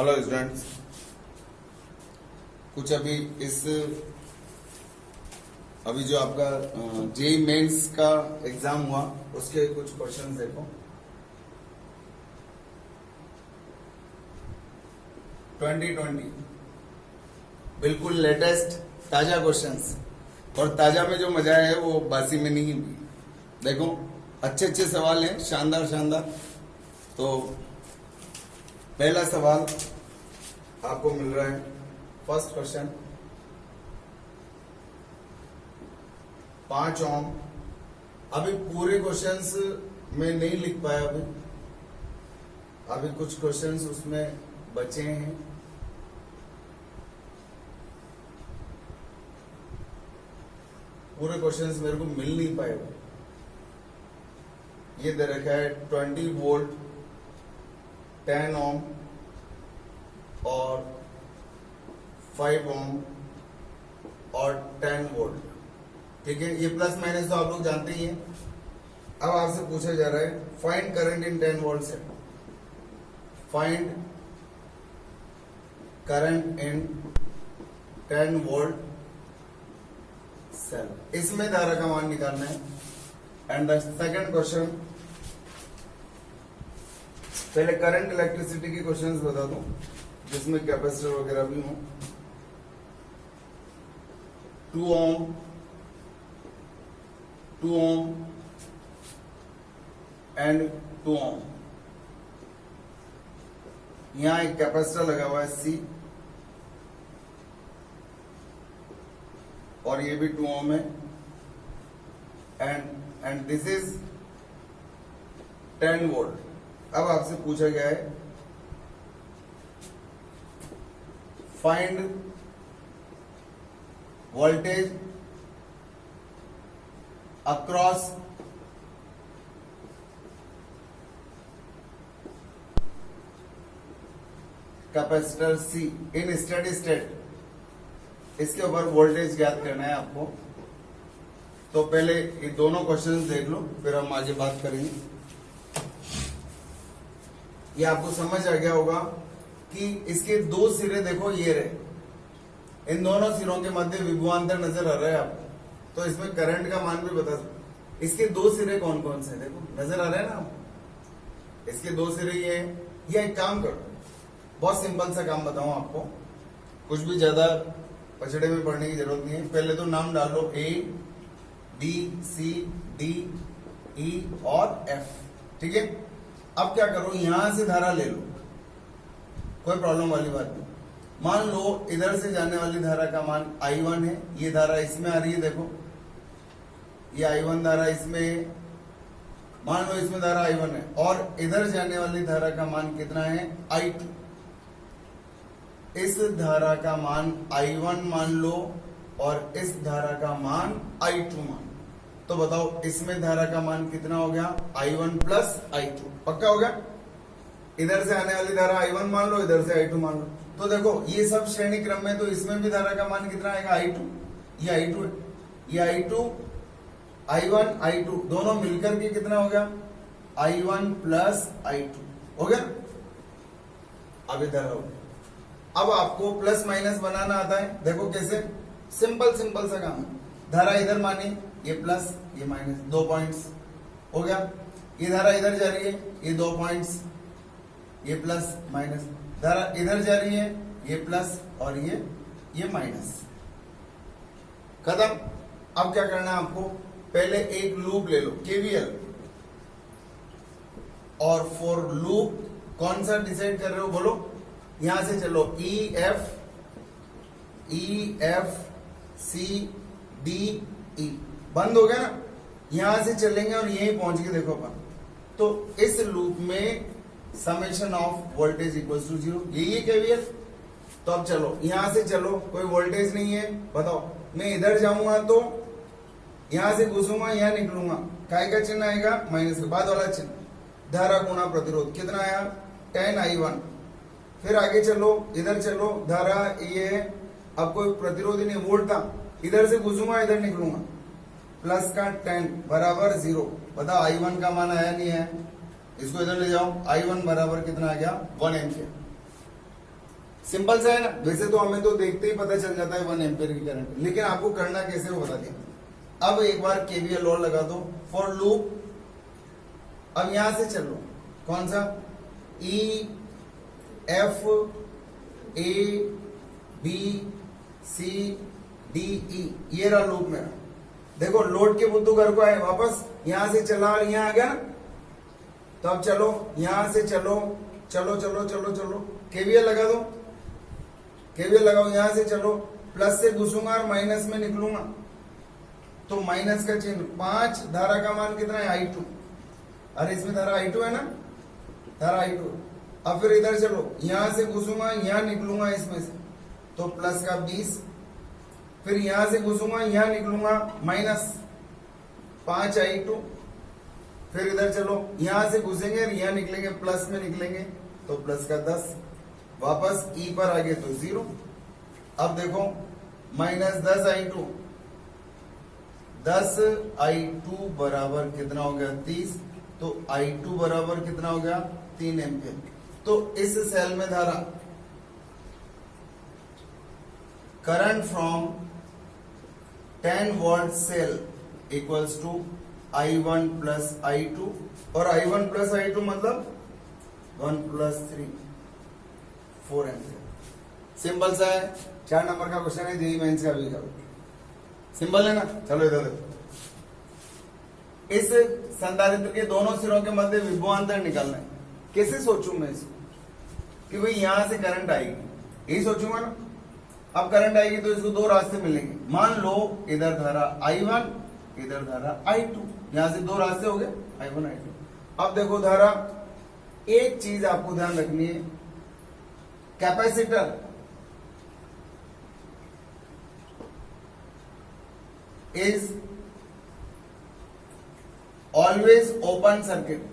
Hello students, कुछ अभी जो आपका जेई मेंस का एग्जाम हुआ उसके कुछ क्वेश्चंस देखो। 2020 बिल्कुल लेटेस्ट ताजा क्वेश्चंस, और ताजा में जो मजा है वो बासी में नहीं है। देखो अच्छे अच्छे सवाल हैं, शानदार शानदार। तो पहला सवाल आपको मिल रहा है, फर्स्ट क्वेश्चन। 5 ओम। अभी पूरे क्वेश्चंस में नहीं लिख पाया, अभी कुछ क्वेश्चंस उसमें बचे हैं। पूरे क्वेश्चंस मेरे को मिल नहीं पाए। ये दे रखा है 20 वोल्ट 10 ओम और 5 ओम और 10 वोल्ट। ठीक है, ये प्लस माइनस तो आप लोग जानते ही हैं। अब आपसे पूछा जा रहा है फाइंड करंट इन 10 वोल्ट से। Find current in 10 volt cell. इसमें धारा का मान निकालना है। एंड द सेकंड क्वेश्चन, पहले करंट इलेक्ट्रिसिटी के क्वेश्चंस बता दूं जिसमें कैपेसिटर वगैरह भी हो। 2 ओम 2 ओम एंड 2 ओम। यहां एक कैपेसिटर लगा हुआ है C, और ये भी 2 ओम है। And this is 10 volt. अब आपसे पूछा गया है find voltage across capacitor C इन स्टेडी स्टेट। इसके ऊपर वोल्टेज ज्ञात करना है आपको। तो पहले ये दोनों क्वेश्चंस देख लो, फिर हम आगे बात करेंगे। ये आपको समझ आ गया होगा कि इसके दो सिरे देखो, ये रहे। इन दोनों सिरों के मध्य विभवांतर नजर आ रहा है आपको, तो इसमें करंट का मान भी बता सकते। इसके दो सिरे कौन कौन से देखो, नजर आ रहा है ना आपको। इसके दो सिरे ये हैं। ये एक काम करो, बहुत सिंपल सा काम बताऊं आपको, कुछ भी ज्यादा पछड़े में पढ़ने की जरूरत नहीं है। पहले तो नाम डालो A B C D E और F। ठीक है, अब क्या करो, यहां से धारा ले लो, कोई प्रॉब्लम वाली बात नहीं। मान लो इधर से जाने वाली धारा का मान I1 है। ये धारा इसमें आ रही है, देखो ये I1 धारा इसमें है। मान लो इसमें धारा I1 है, और इधर जाने वाली धारा का मान कितना है, I2। इस धारा का मान I1 मान लो, और इस धारा का मान I2 मान लो। तो बताओ इसमें धारा का मान कितना हो गया, I1 प्लस I2। पक्का हो गया। इधर से आने वाली धारा I1 मान लो, इधर से I2 मान लो। तो देखो ये सब श्रेणी क्रम में, तो इसमें भी धारा का मान कितना आएगा, I2। ये I2 है, ये I2 I1 I2 दोनों मिलकर के कितना हो गया, I1 प्लस I2 हो गया। अब इधर हो, अब आपको प्लस माइनस बनाना आता है। देखो कैसे, सिंपल सिंपल सा काम है। धारा इधर मानी, ये प्लस ये माइनस, 2 पॉइंट्स हो गया। ये धारा इधर जा रही है, ये 2 पॉइंट्स, ये प्लस माइनस। धारा इधर जा रही है, ये प्लस और ये माइनस। खत्म। अब क्या करना है आपको, पहले एक लूप ले लो KVL, और फॉर लूप कौन सा डिसाइड कर रहे हो बोलो। यहां से चलो E F C D E, बंद हो गया ना। यहां से चलेंगे और यहीं पहुंच के देखो अपन। तो इस लूप में summation of voltage equals to 0, यही है KVL। तो अब चलो यहां से चलो, कोई वोल्टेज नहीं है, बताओ मैं इधर जाऊंगा तो यहां से घुसूंगा, यहां निकलूंगा, काय का चिन्ह आएगा, माइनस के बाद वाला चिन्ह। धारा गुणा प्रतिरोध कितना आया, 10 I1। फिर आगे चलो, इधर चलो, धारा ये है, अब कोई प्रतिरोध नहीं, वोल्ट था। इधर से घुसूंगा, इधर निकलूंगा, प्लस का 10 बराबर 0। बताओ I1 का मान आया नहीं है, इसको इधर ले जाओ। I1 बराबर कितना आ गया, 1 एम्पियर। सिंपल सा है ना। वैसे तो हमें तो देखते ही पता चल जाता है 1 एम्पियर की करंट, लेकिन आपको करना कैसे वो बता दिया। अब एक बार केवीएल और लगा दो फॉर लूप। अब यहां से चलो, कौन सा, E F A B C D E, ये रहा लूप मेरा। देखो लोड के बुद्धू घर को आए वापस, यहां से चला और यहां आ गया ना। तो अब चलो यहां से चलो, चलो चलो चलो चलो, केवीएल लगा दो, केवीएल लगाओ, यहां से चलो, प्लस से घुसूंगा और माइनस में निकलूंगा, तो माइनस का चिन्ह 5, धारा का मान कितना है I2, अरे इसमें धारा I2 है ना, धारा I2। अब फिर इधर चलो, यहां से घुसूंगा, यहां निकलूंगा इसमें से, तो प्लस का 20, फिर यहां से घुसूंगा, यहां निकलूंगा माइनस 5I2, फिर इधर चलो, यहां से घुसेंगे और यहां निकलेंगे, प्लस में निकलेंगे, तो प्लस का 10, वापस ई पर आगे तो 0। अब देखो माइनस 10I2, 10I2 बराबर कितना हो गया 30, तो I2 बराबर कितना हो गया 3 एम्पियर। तो इस सेल में धारा current from 10 volt cell equals to I1 plus I2, और I1 प्लस I2 मतलब 1 प्लस 3, 4 एम्पियर। सिंपल सा है, 4 नंबर का क्वेश्चन है, जेईई मेंस का भी। सिंपल है ना। चलो इधर देखो, इस संधारित्र के दोनों सिरों के मध्य विभवांतर निकालना है। कैसे सोचूं मैं इसको, कि भाई यहां से करंट आएगी, यही सोचूंगा ना। अब करंट आएगी तो इसको दो रास्ते मिलेंगे। मान लो इधर धारा I1, इधर धारा I2, यहां से दो रास्ते हो गए I1 I2। अब देखो धारा, एक चीज आपको ध्यान रखनी है, capacitor is always open circuit.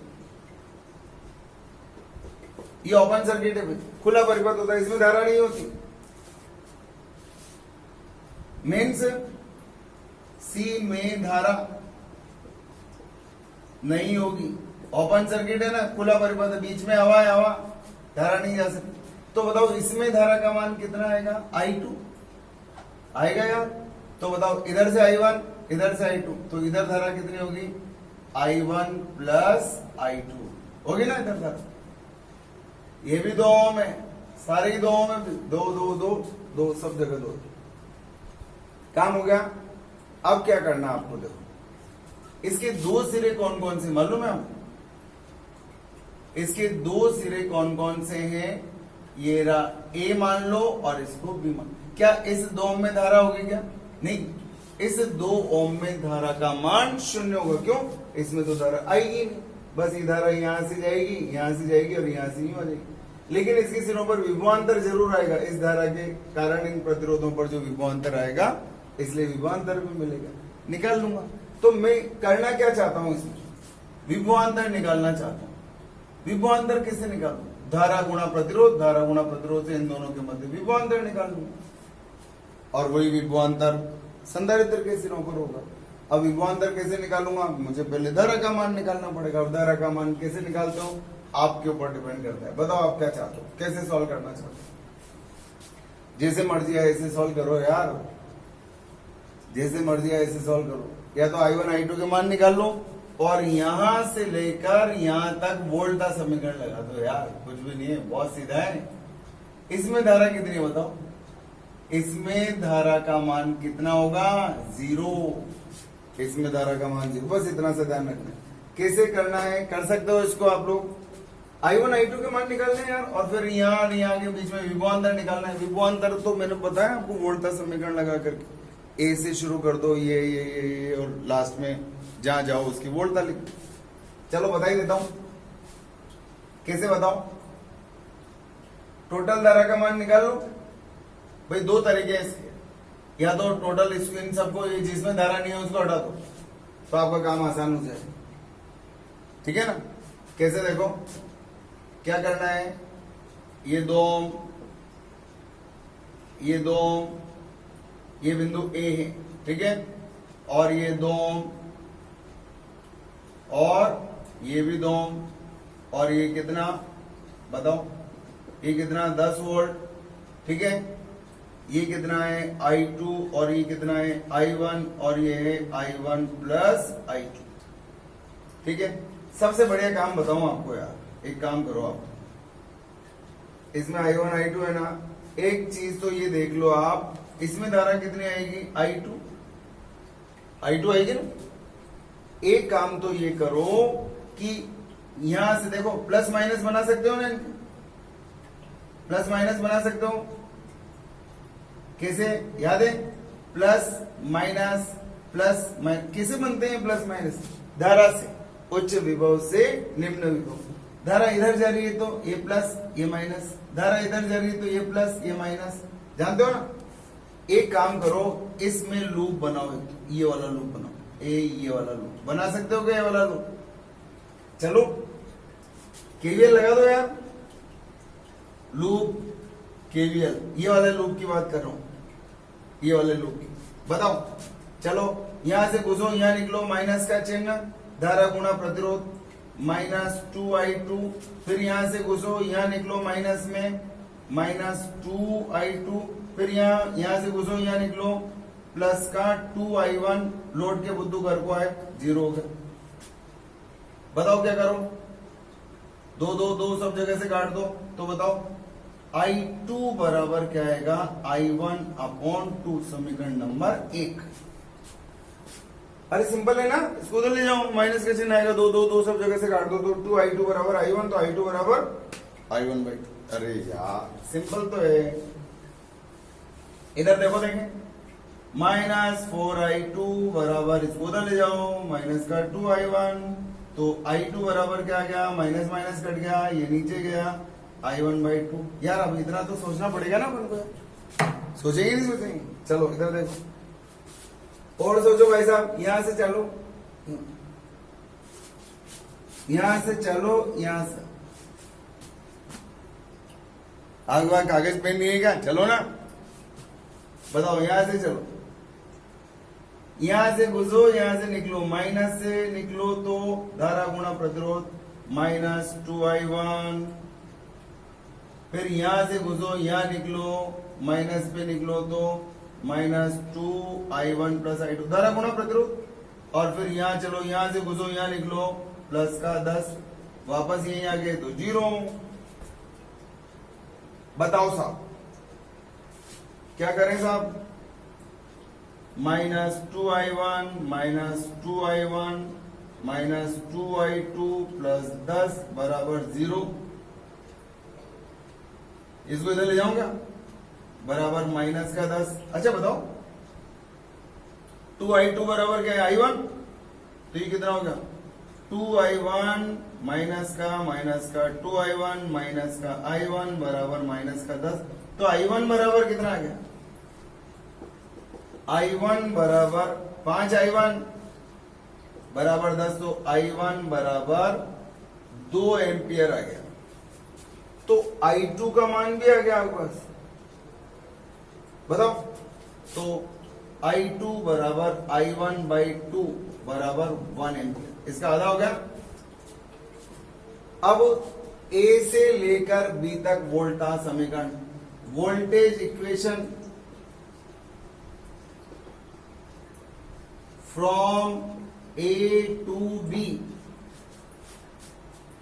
ये ओपन सर्किट है, खुला परिपथ होता है, इसमें धारा नहीं होती। मीन्स सी में धारा नहीं होगी, ओपन सर्किट है ना, खुला परिपथ है, बीच में हवा है, हवा, धारा नहीं जा सकती। तो बताओ इसमें धारा का मान कितना आएगा, I2 आएगा यार। तो बताओ इधर से I1, इधर से I2, तो इधर धारा कितनी होगी, I1 प्लस I2 होगी ना इधर धारा। ये भी 2 ओम है, सारे ही 2 ओम है, 2 2 2 2, सब जगह 2। काम हो गया। अब क्या करना आपको, देखो इसके 2 सिरे कौन कौन से मालूम है आपको, इसके 2 सिरे कौन कौन से हैं, ये रहा A मान लो और इसको B मान। क्या इस 2 ओम में धारा होगी क्या, नहीं, इस 2 ओम में धारा का मान 0 होगा। क्यों, इसमें तो धारा आएगी नहीं, बस ये धारा यहां से जाएगी, यहां से जाएगी और यहां से नहीं हो जाएगी। लेकिन इसके सिरों पर विभवांतर जरूर आएगा, इस धारा के कारण इन प्रतिरोधों पर जो विभवांतर आएगा, इसलिए विभवांतर भी मिलेगा, निकाल लूंगा। तो मैं करना क्या चाहता हूं, इसमें विभवांतर निकालना चाहता हूं। विभवांतर कैसे निकालूं, धारा गुणा प्रतिरोध, धारा गुणा प्रतिरोध से इन दोनों के मध्य विभवांतर निकाल लूंगा, और वही विभवांतर संधारित्र के सिरों पर होगा। अब विभवांतर कैसे निकालूंगा, मुझे पहले धारा का मान निकालना पड़ेगा। और धारा का मान कैसे निकालता हूं, आपके ऊपर डिपेंड करता है। बताओ आप क्या चाहते हो, कैसे सॉल्व करना चाहते हो। जैसे मर्जी है ऐसे सॉल्व करो यार, जैसे मर्जी है ऐसे सॉल्व करो। या तो I1 I2 के मान निकाल लो और यहां से लेकर यहां तक वोल्ट का समीकरण लगा दो यार, कुछ भी नहीं है, बहुत सीधा है। इसमें धारा कितनी है बताओ, इसमें धारा का मान कितना होगा, 0। इसमें धारा का मान 0, बस इतना सा ध्यान रखना है। कैसे करना है, कर सकते हो इसको आप लोग। I1 I2 के मान निकालने हैं यार, और फिर यहाँ यहाँ के बीच में विभवांतर निकालना है। विभवांतर तो मैंने बताया आपको, वोल्ट का समीकरण लगा करके ए से शुरू कर दो, ये और लास्ट में जहां जाओ उसकी वोल्टता लिख। चलो बता ही देता हूं, कैसे बताओ। टोटल धारा का मान निकाल लो भाई, 2 तरीके हैं इसके, या तो टोटल इन सबको, जिसमें धारा नहीं है उसको हटा दो, तो आपका काम आसान हो जाए, ठीक है ना। कैसे देखो, क्या करना है, ये 2 ओम, ये 2 ओम, ये बिंदु A है, ठीक है, और ये 2 ओम, और ये भी 2 ओम, और ये कितना बताओ, ये कितना 10 वोल्ट, ठीक है, ये कितना है I2 और ये कितना है I1 और ये है I1 प्लस I2। ठीक है, सबसे बढ़िया काम बताऊं आपको यार, एक काम करो आप, इसमें I1 I2 है ना, एक चीज तो ये देख लो आप, इसमें धारा कितनी आएगी I2 आएगी ना। एक काम तो ये करो कि यहां से देखो प्लस माइनस बना सकते हो ना, प्लस माइनस बना सकते हो, कैसे याद है, प्लस माइनस कैसे बनते हैं प्लस माइनस, धारा से, उच्च विभव से निम्न विभव, धारा इधर जा रही है तो ये प्लस ये माइनस, धारा इधर जा रही है तो ये प्लस ये माइनस, जानते हो ना। एक काम करो, इसमें लूप बनाओ, ये वाला लूप बनाओ, ये वाला लूप बना सकते हो क्या, ये वाला लूप, चलो केवीएल लगा दो यार, लूप केवीएल, ये वाले लूप की बात कर रहा हूं, ये वाले लूप की बताओ। चलो यहां से घुसो, यहां निकलो, माइनस का चिन्ह, धारा गुणा प्रतिरोध, -2I2, फिर यहां से घुसो, यहां निकलो माइनस में, -2I2, फिर यहां से घुसो, यहां निकलो प्लस का 2I1, लोड के बुद्धू घर को आए, 0 हो गया। बताओ क्या करो, दो सब जगह से काट दो, तो बताओ I2 बराबर क्या आएगा, I1/2, समीकरण नंबर 1। अरे सिंपल है ना, इसको उधर ले जाओ, माइनस का चिन्ह आएगा, दो सब जगह से काट दो, तो 2I2 बराबर I1, तो I2 बराबर I1/2। अरे यार सिंपल तो है, इधर देखो, देखें, -4I2 बराबर, इसको उधर ले जाओ, माइनस का 2I1, तो I2 बराबर क्या आ गया, माइनस माइनस कट गया, ये नीचे गया, I1/2। यार अब इतना तो सोचना पड़ेगा ना अपन को, सोचेंगे नहीं सोचेंगे, चलो इधर देखो और सोचो भाई साहब, यहां से चलो, यहां से चलो, यहां से आगे बार कागज पेन नहीं है क्या, चलो ना, बताओ यहां से चलो, यहां से घुसो, यहां से निकलो, माइनस से निकलो तो धारा गुणा प्रतिरोध, -2I1, फिर यहां से घुसो, यहां निकलो, माइनस पे निकलो तो -2I1 प्लस I2, धारा गुणा प्रतिरोध, और फिर यहां चलो, यहां से घुसो, यहां निकलो प्लस का 10, वापस यहीं आ गए तो 0। बताओ साहब क्या करें साहब, -2I1 -2I2 प्लस 10 बराबर 0, इसको इधर ले जाऊंगा, बराबर माइनस का 10। अच्छा बताओ 2I2 बराबर क्या है, I1, तो ये कितना होगा, 2I1 माइनस का 2I1 माइनस का I1 बराबर माइनस का 10, तो I1 बराबर कितना आ गया, I1 बराबर 5I1 बराबर 10, तो I1 बराबर 2 एम्पियर आ गया, तो I2 का मान भी आ गया आपके पास, बताओ, तो I2 बराबर I1/2 बराबर 1 एम्पियर, इसका आधा हो गया। अब A से लेकर B तक वोल्टाज समीकरण, voltage equation from A to B,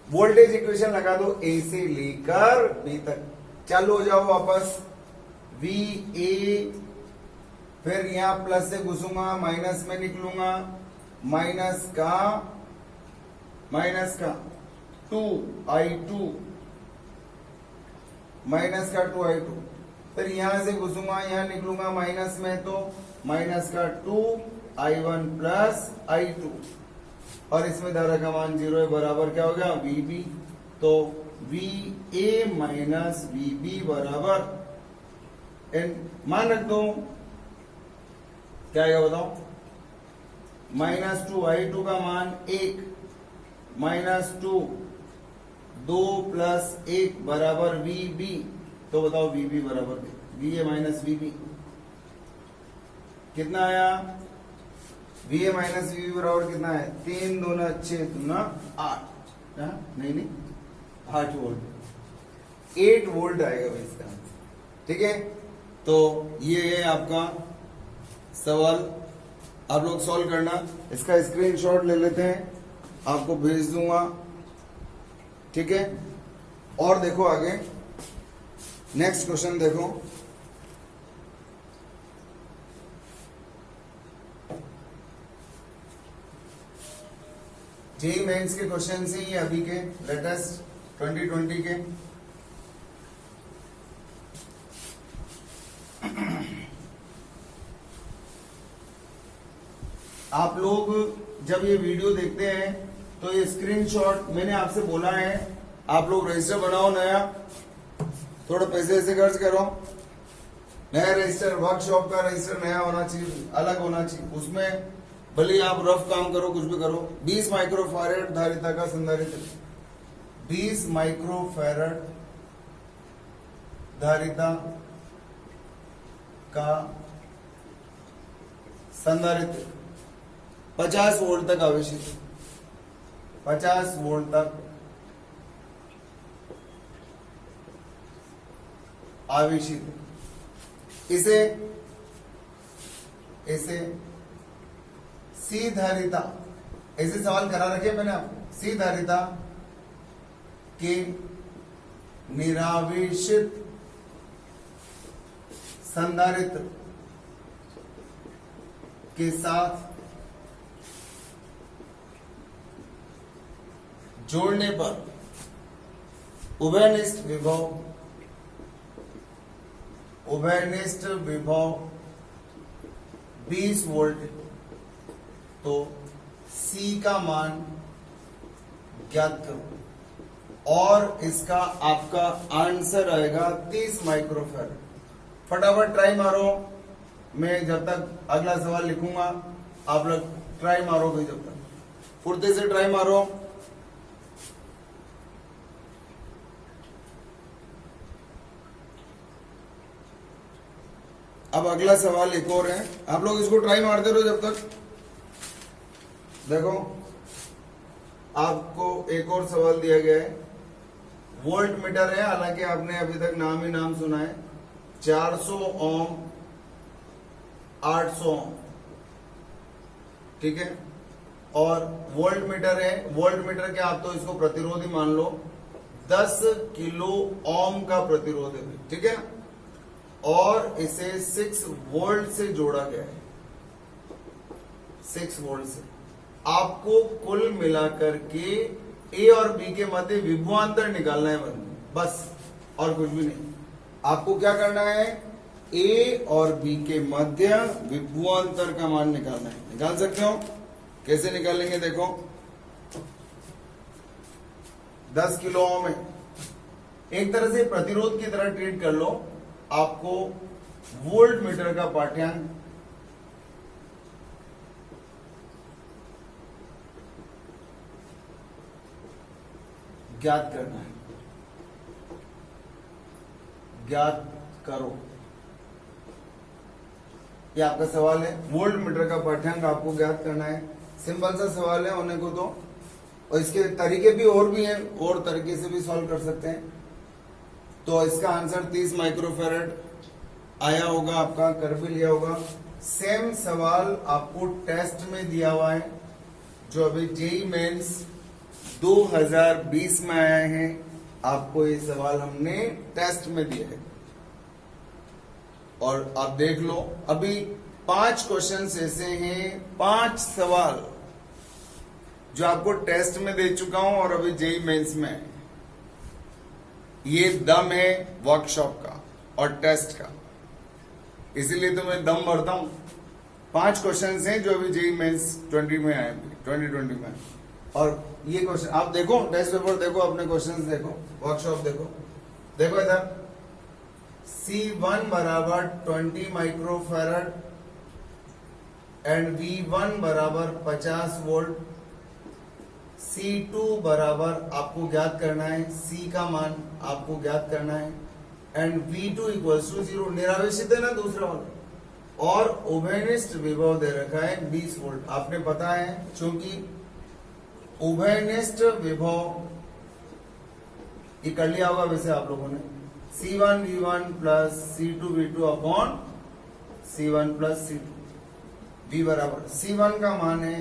voltage equation लगा दो A से लेकर B तक, चालू हो जाओ वापस, VA, फिर यहां प्लस से घुसूंगा, माइनस में निकलूंगा, माइनस का 2I2, माइनस का 2I2, फिर यहां से घुसूंगा, यहां निकलूंगा माइनस में, तो माइनस का 2I1 प्लस I2, और इसमें धारा का मान 0 है, बराबर क्या हो गया, VB, तो VA माइनस VB बराबर, मान रख दो, क्या आएगा बताओ, -2I2 का मान 1, -2, 2 प्लस 1 बराबर VB, तो बताओ VB बराबर VA माइनस VB कितना आया, VA माइनस VB बराबर कितना है, 3 दूना 6 दूना 8, नहीं 8 वोल्ट, 8 वोल्ट आएगा भाई इसका, ठीक है, तो ये है आपका सवाल, आप लोग सॉल्व करना। इसका स्क्रीनशॉट ले लेते हैं, आपको भेज दूंगा, ठीक है। और देखो आगे नेक्स्ट क्वेश्चन देखो, जेई मेंस के क्वेश्चन ही ये अभी के लेटेस्ट 2020 के। आप लोग जब ये वीडियो देखते हैं तो ये स्क्रीनशॉट, मैंने आपसे बोला है आप लोग रजिस्टर बनाओ नया, थोड़ा पैसे ऐसे खर्च करो, नया रजिस्टर, वर्कशॉप का रजिस्टर नया होना चाहिए, अलग होना चाहिए, उसमें भले आप रफ काम करो, कुछ भी करो। 20 माइक्रोफैरड धारिता का संधारित्र, 20 माइक्रोफैरड धारिता का संधारित्र 50 वोल्ट तक आवेशित, 50 वोल्ट तक आवेशित, इसे सी धारिता, ऐसे सवाल करा रखे मैंने आपको, सी धारिता के निरावेशित संधारित्र के साथ जोड़ने पर उभयनिष्ठ विभव 20 वोल्ट, तो C का मान ज्ञात करो और इसका आपका आंसर आएगा 30 माइक्रोफैरड। फटाफट ट्राई मारो, मैं जब तक अगला सवाल लिखूंगा आप लोग ट्राई मारोगे, जब तक फुर्ती से ट्राई मारो। अब अगला सवाल एक और है, आप लोग इसको ट्राई मारते रहो जब तक। देखो आपको एक और सवाल दिया गया है, वोल्ट मीटर है, हालांकि आपने अभी तक नाम ही नाम सुना है, 400 ओम, 800 ओम, ठीक है। और वोल्ट मीटर है, वोल्ट मीटर के आप तो इसको प्रतिरोधी मान लो, 10 किलो ओम का प्रतिरोध है, ठीक है। और इसे 6 वोल्ट से जोड़ा गया है, 6 वोल्ट से। आपको कुल मिलाकर के ए और बी के मध्य विभवांतर निकालना है बस, और कुछ भी नहीं। आपको क्या करना है, ए और बी के मध्य विभवांतर का मान निकालना है। निकाल सकते हो, कैसे निकालेंगे देखो, 10 किलो ओम है, एक तरह से प्रतिरोध की तरह ट्रीट कर लो। आपको वोल्ट मीटर का पाठ्यांक ज्ञात करना है, ज्ञात करो, ये आपका सवाल है। वोल्ट मीटर का पाठ्यांक आपको ज्ञात करना है, सिंपल सा सवाल है होने को तो, और इसके तरीके भी और भी हैं, और तरीके से भी सॉल्व कर सकते हैं। तो इसका आंसर 30 माइक्रोफैरड आया होगा, आपका कर भी लिया होगा। सेम सवाल आपको टेस्ट में दिया हुआ है, जो अभी जेई मेंस 2020 में आया है, आपको ये सवाल हमने टेस्ट में दिया है। और आप देख लो, अभी 5 क्वेश्चंस ऐसे हैं, 5 सवाल जो आपको टेस्ट में दे चुका हूं और अभी जेई मेंस में है। ये दम है वर्कशॉप का और टेस्ट का, इसीलिए तो मैं दम भरता हूं। 5 क्वेश्चंस हैं जो अभी जेई मेंस 20 में आए, 2020 में। और ये क्वेश्चन आप देखो, टेस्ट पेपर देखो, अपने क्वेश्चंस देखो, वर्कशॉप देखो। देखो इधर C1 बराबर 20 माइक्रोफैरड एंड V1 बराबर 50 वोल्ट, C2 बराबर आपको ज्ञात करना है, C का मान आपको ज्ञात करना है, एंड V2 इक्वल्स टू 0, निरावेशित है ना दूसरा वाला, और उभयनिष्ठ विभव दे रखा है 20 वोल्ट। आपने पता है, क्योंकि उभयनिष्ठ विभव ये कर लिया होगा वैसे आप लोगों ने, C1V1 plus C2V2 upon C1 plus C2। V बराबर C1 का मान है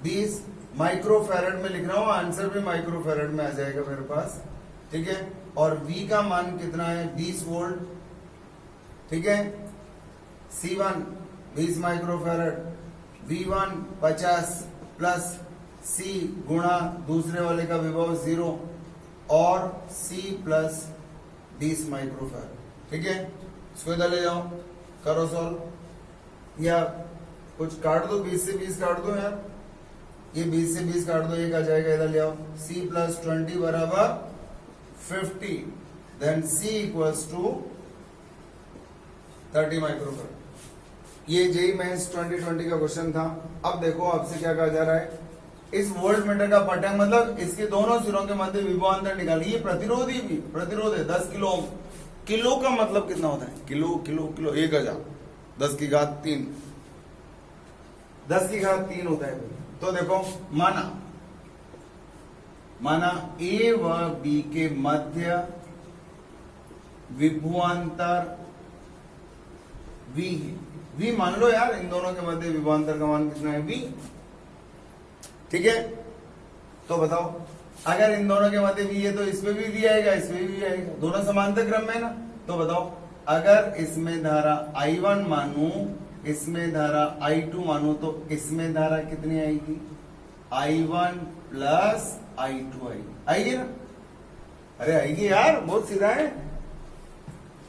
20 माइक्रोफैरड में लिख रहा हूं, आंसर भी माइक्रोफैरड में आ जाएगा मेरे पास, ठीक है। और V का मान कितना है 20 वोल्ट, ठीक है। C1 20 microfarad, V1 50 plus C गुणा दूसरे वाले का विभव 0 और C प्लस 20 माइक्रोफैरड, ठीक है। इसको इधर ले जाओ, करो सॉल्व, या कुछ काट दो, 20 से 20 काट दो यार, ये 20 से 20 काट दो, एक आ जाएगा, इधर ले आओ। C प्लस 20 बराबर 50, then C equals to 30 microfarad. ये जेई मेंस 2020 का क्वेश्चन था। अब देखो आपसे क्या कहा जा रहा है, इस वोल्ट मीटर का पटांग मतलब इसके दोनों सिरों के मध्य विभवांतर निकालिए। ये प्रतिरोधी भी प्रतिरोध है 10 किलो ओम। किलो का मतलब कितना होता है, किलो किलो किलो 1000, 10 की घात 3, 10 की घात 3 होता है। तो देखो माना ए व बी के मध्य विभवांतर V है। V मान लो यार, इन दोनों के मध्य विभवांतर का मान कितना है V, ठीक है। तो बताओ, अगर इन दोनों के मध्य V है तो इसमें भी V आएगा, इसमें भी V आएगा, दोनों समांतर क्रम में है ना। तो बताओ, अगर इसमें धारा I1 मानू, इसमें धारा I2 मानू, तो इसमें धारा कितनी आएगी, I1 प्लस I2 आएगी ना। अरे आएगी यार, बहुत सीधा है।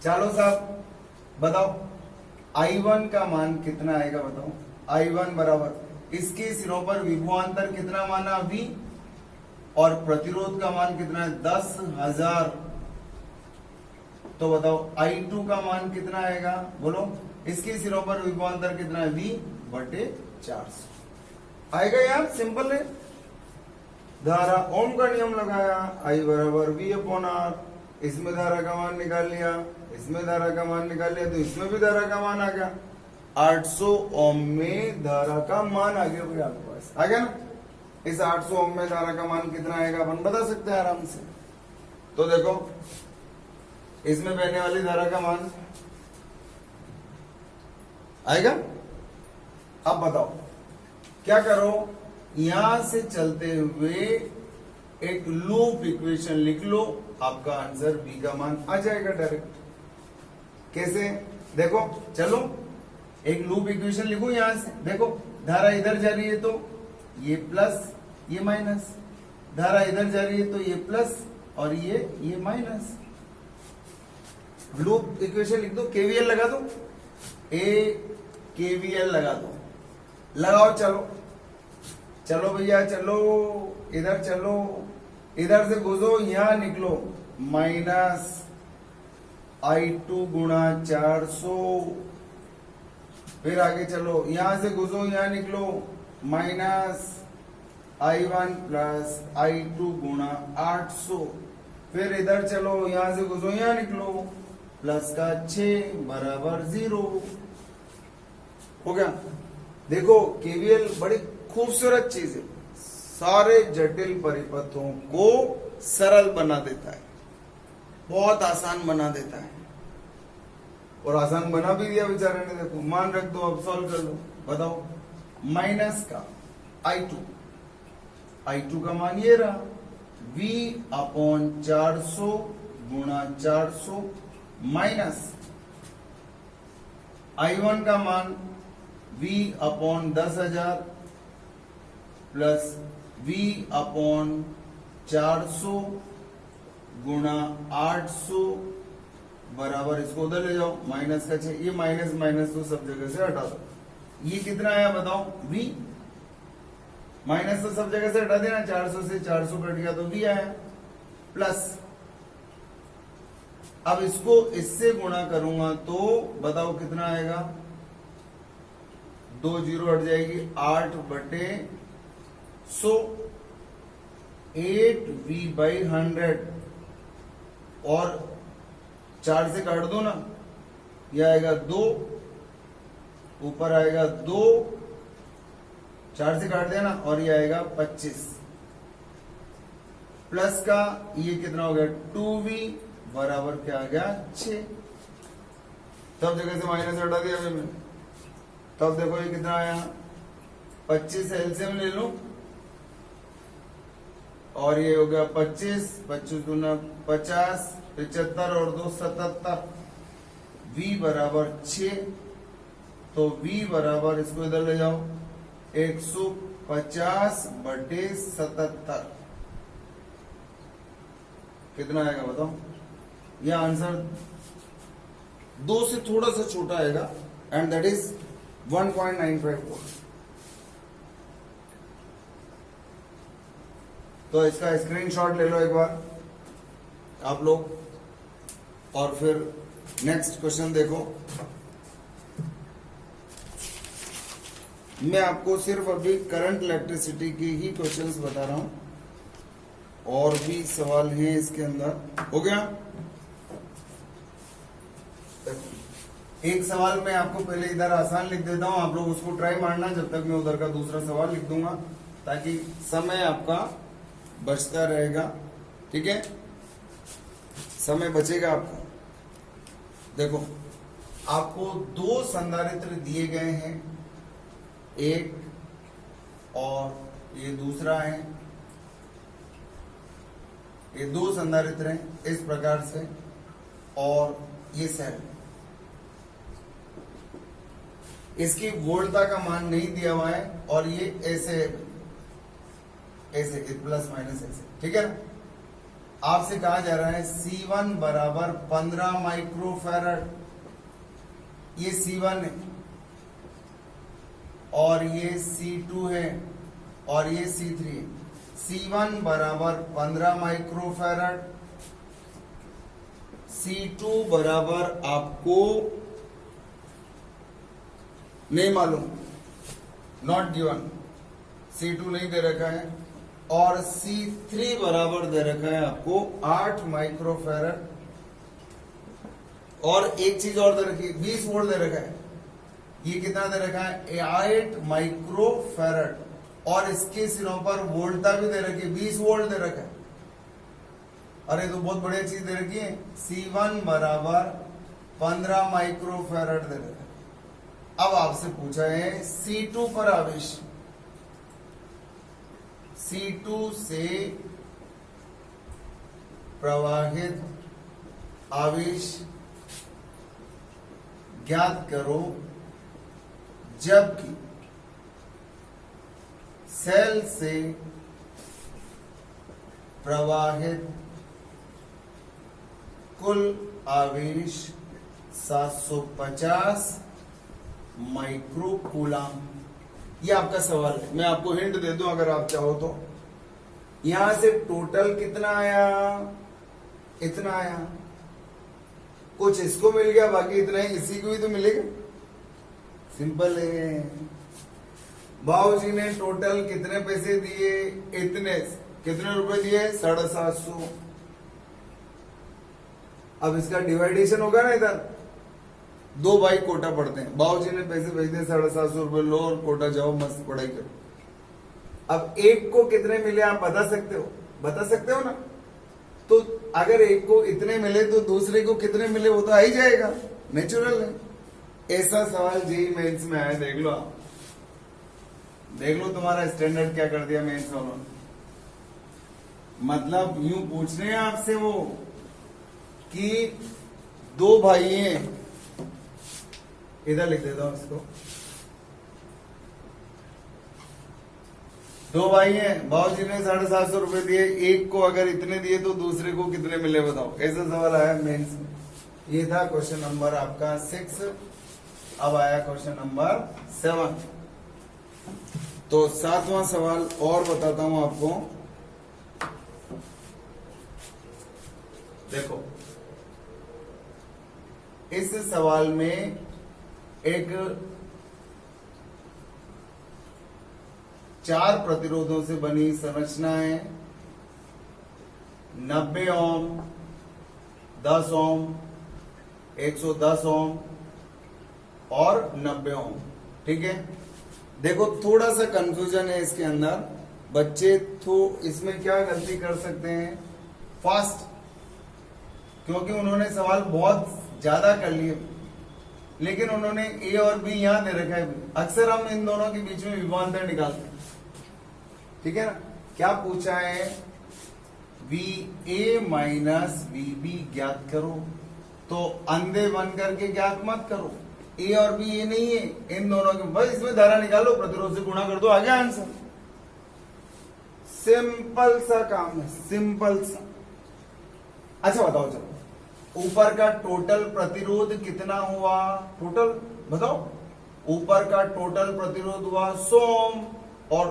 चलो साहब बताओ, I1 का मान कितना आएगा बताओ। I1 बराबर इसके सिरों पर विभवांतर कितना माना V, और प्रतिरोध का मान कितना है 10,000। तो बताओ I2 का मान कितना आएगा, बोलो। इसके सिरों पर विभवांतर कितना है V बटे 400 आएगा यार, सिंपल है। धारा ओम का नियम लगाया, I बराबर V अपॉन R, इसमें धारा का मान निकाल लिया, इसमें धारा का मान निकाल लिया, तो इसमें भी धारा का मान आ गया। 800 ओम में धारा का मान आ गया भाई, आपके पास आ गया ना। इस 800 ओम में धारा का मान कितना आएगा अपन बता सकते हैं आराम से। तो देखो, इसमें बहने वाली धारा का मान आएगा। अब बताओ क्या करो, यहां से चलते हुए एक लूप इक्वेशन लिख लो, आपका आंसर बी का मान आ जाएगा डायरेक्ट। कैसे, देखो चलो एक लूप इक्वेशन लिखो। यहां से देखो, धारा इधर जा रही है तो ये प्लस ये माइनस, धारा इधर जा रही है तो ये प्लस और ये माइनस। लूप इक्वेशन लिख दो, केवीएल लगा दो, केवीएल लगा दो, लगाओ। चलो चलो भैया चलो, इधर चलो, इधर से घुसो, यहां निकलो माइनस I2 गुणा 400, फिर आगे चलो, यहां से घुसो, यहां निकलो माइनस I1 प्लस I2 गुणा 800, फिर इधर चलो, यहां से घुसो, यहां निकलो प्लस का 6 बराबर 0 हो गया। देखो केवीएल बड़ी खूबसूरत चीज है, सारे जटिल परिपथों को सरल बना देता है, बहुत आसान बना देता है। और आसान बना भी दिया बेचारे ने, देखो मान रख दो, अब सॉल्व कर लो। बताओ, माइनस का I2 का मान ये रहा, V अपॉन 400 गुणा 400 माइनस I1 का मान V upon 10,000 plus V upon 400 गुणा 800 बराबर, इसको उधर ले जाओ, माइनस का 6, ये माइनस माइनस तो सब जगह से हटा दो। ये कितना आया बताओ, V, माइनस तो सब जगह से हटा देना, 400 से 400 कट गया तो V आया, प्लस अब इसको इससे गुणा करूंगा तो बताओ कितना आएगा, 2 जीरो हट जाएगी, 8 बटे 100, 8V बाई 100, और 4 से काट दो ना, यह आएगा 2, ऊपर आएगा 2, 4 से काट देना, और ये आएगा 25, प्लस का ये कितना हो गया 2V, बराबर क्या आ गया 6। तब जगह से माइनस हटा दिया अभी मैंने, तब देखो ये कितना आया 25 एलसीएम ले लो और ये हो गया 25, 25 दूना 50, 75 और 2 77, v बराबर 6। तो v बराबर इसको इधर ले जाओ 150/77 कितना आएगा बताओ। यह आंसर 2 से थोड़ा सा छोटा आएगा एंड दैट इज 1.95 वोल्ट। तो इसका स्क्रीनशॉट ले लो एक बार आप लोग और फिर नेक्स्ट क्वेश्चन देखो। मैं आपको सिर्फ अभी करंट इलेक्ट्रिसिटी की ही क्वेश्चंस बता रहा हूं, और भी सवाल हैं इसके अंदर। हो गया? एक सवाल मैं आपको पहले इधर आसान लिख देता हूं, आप लोग उसको ट्राई मारना जब तक मैं उधर का दूसरा सवाल लिख दूंगा, ताकि समय आपका बचता रहेगा। ठीक है, समय बचेगा आपका। देखो, आपको 2 संधारित्र दिए गए हैं, एक और ये दूसरा है। ये 2 संधारित्र हैं इस प्रकार से, और ये सेल। इसकी वोल्टता का मान नहीं दिया हुआ है, और ये ऐसे ऐसे प्लस माइनस ऐसे। ठीक है ना? आपसे कहा जा रहा है C1 बराबर 15 माइक्रोफैरड, ये C1 है, और ये C2 है, और ये C3 है। C1 बराबर 15 माइक्रोफैरड, C2 बराबर आपको नहीं मालूम, नॉट गिवन, C2 नहीं दे रखा है, और C3 बराबर दे रखा है आपको 8 माइक्रोफैरड, और एक चीज और दे रखी है, 20 वोल्ट दे रखा है। ये कितना दे रखा है 8 माइक्रोफैरड, और इसके सिरों पर वोल्टता भी दे रखी है, 20 वोल्ट दे रखा है। अरे तो बहुत बढ़िया चीज दे रखी है, C1 बराबर 15 माइक्रोफैरड दे रखा है। अब आपसे पूछा है C2 पर आवेश, C2 से प्रवाहित आवेश ज्ञात करो जबकि सेल से प्रवाहित कुल आवेश 750 माइक्रोकूलम। ये आपका सवाल है, मैं आपको हिंट दे दूं अगर आप चाहो तो। यहां से टोटल कितना आया, इतना आया, कुछ इसको मिल गया, बाकी इतना ही इसी को ही तो मिलेगा। सिंपल है। बाबूजी ने टोटल कितने पैसे दिए, इतने, कितने रुपए दिए 750। अब इसका डिवाइडेशन होगा ना, इधर 2 भाई कोटा पढ़ते हैं, बाबूजी ने पैसे भेज दिए 750 रुपए, लो और कोटा जाओ मस्त पढ़ाई करो। अब एक को कितने मिले आप बता सकते हो, बता सकते हो ना? तो अगर एक को इतने मिले तो दूसरे को कितने मिले वो तो आ ही जाएगा, नेचुरल है। ऐसा सवाल जेईई मेंस में आया, देख लो आप, देख लो तुम्हारा स्टैंडर्ड क्या कर दिया मेंस वालों ने। मतलब यूं पूछ रहे हैं आपसे वो कि 2 भाई हैं, इधर लिख देता हूं इसको, 2 भाई हैं, बाबूजी ने 750 रुपए दिए, एक को अगर इतने दिए तो दूसरे को कितने मिले बताओ। ऐसा सवाल आया मेंस में। ये था क्वेश्चन नंबर आपका 6। अब आया क्वेश्चन नंबर 7। तो 7वां सवाल और बताता हूं आपको। देखो, इस सवाल में एक 4 प्रतिरोधों से बनी संरचना है, 90 ओम, 10 ओम, 110 ओम और 90 ओम। ठीक है, देखो थोड़ा सा कंफ्यूजन है इसके अंदर, बच्चे तो इसमें क्या गलती कर सकते हैं, फास्ट क्योंकि उन्होंने सवाल बहुत ज्यादा कर लिए, लेकिन उन्होंने ए और बी यहां दे रखा है। अक्सर हम इन दोनों के बीच में विभवांतर निकालते हैं, ठीक है ना। क्या पूछा है, V A minus V B ज्ञात करो। तो अंधे बन करके ज्ञात मत करो, ए और बी ये नहीं है, इन दोनों के बस इसमें धारा निकालो, प्रतिरोध से गुणा कर दो, आ गया आंसर। सिंपल सा काम है, सिंपल सा। अच्छा बताओ, चलो ऊपर का टोटल प्रतिरोध कितना हुआ, टोटल बताओ। ऊपर का टोटल प्रतिरोध हुआ 100 ओम, और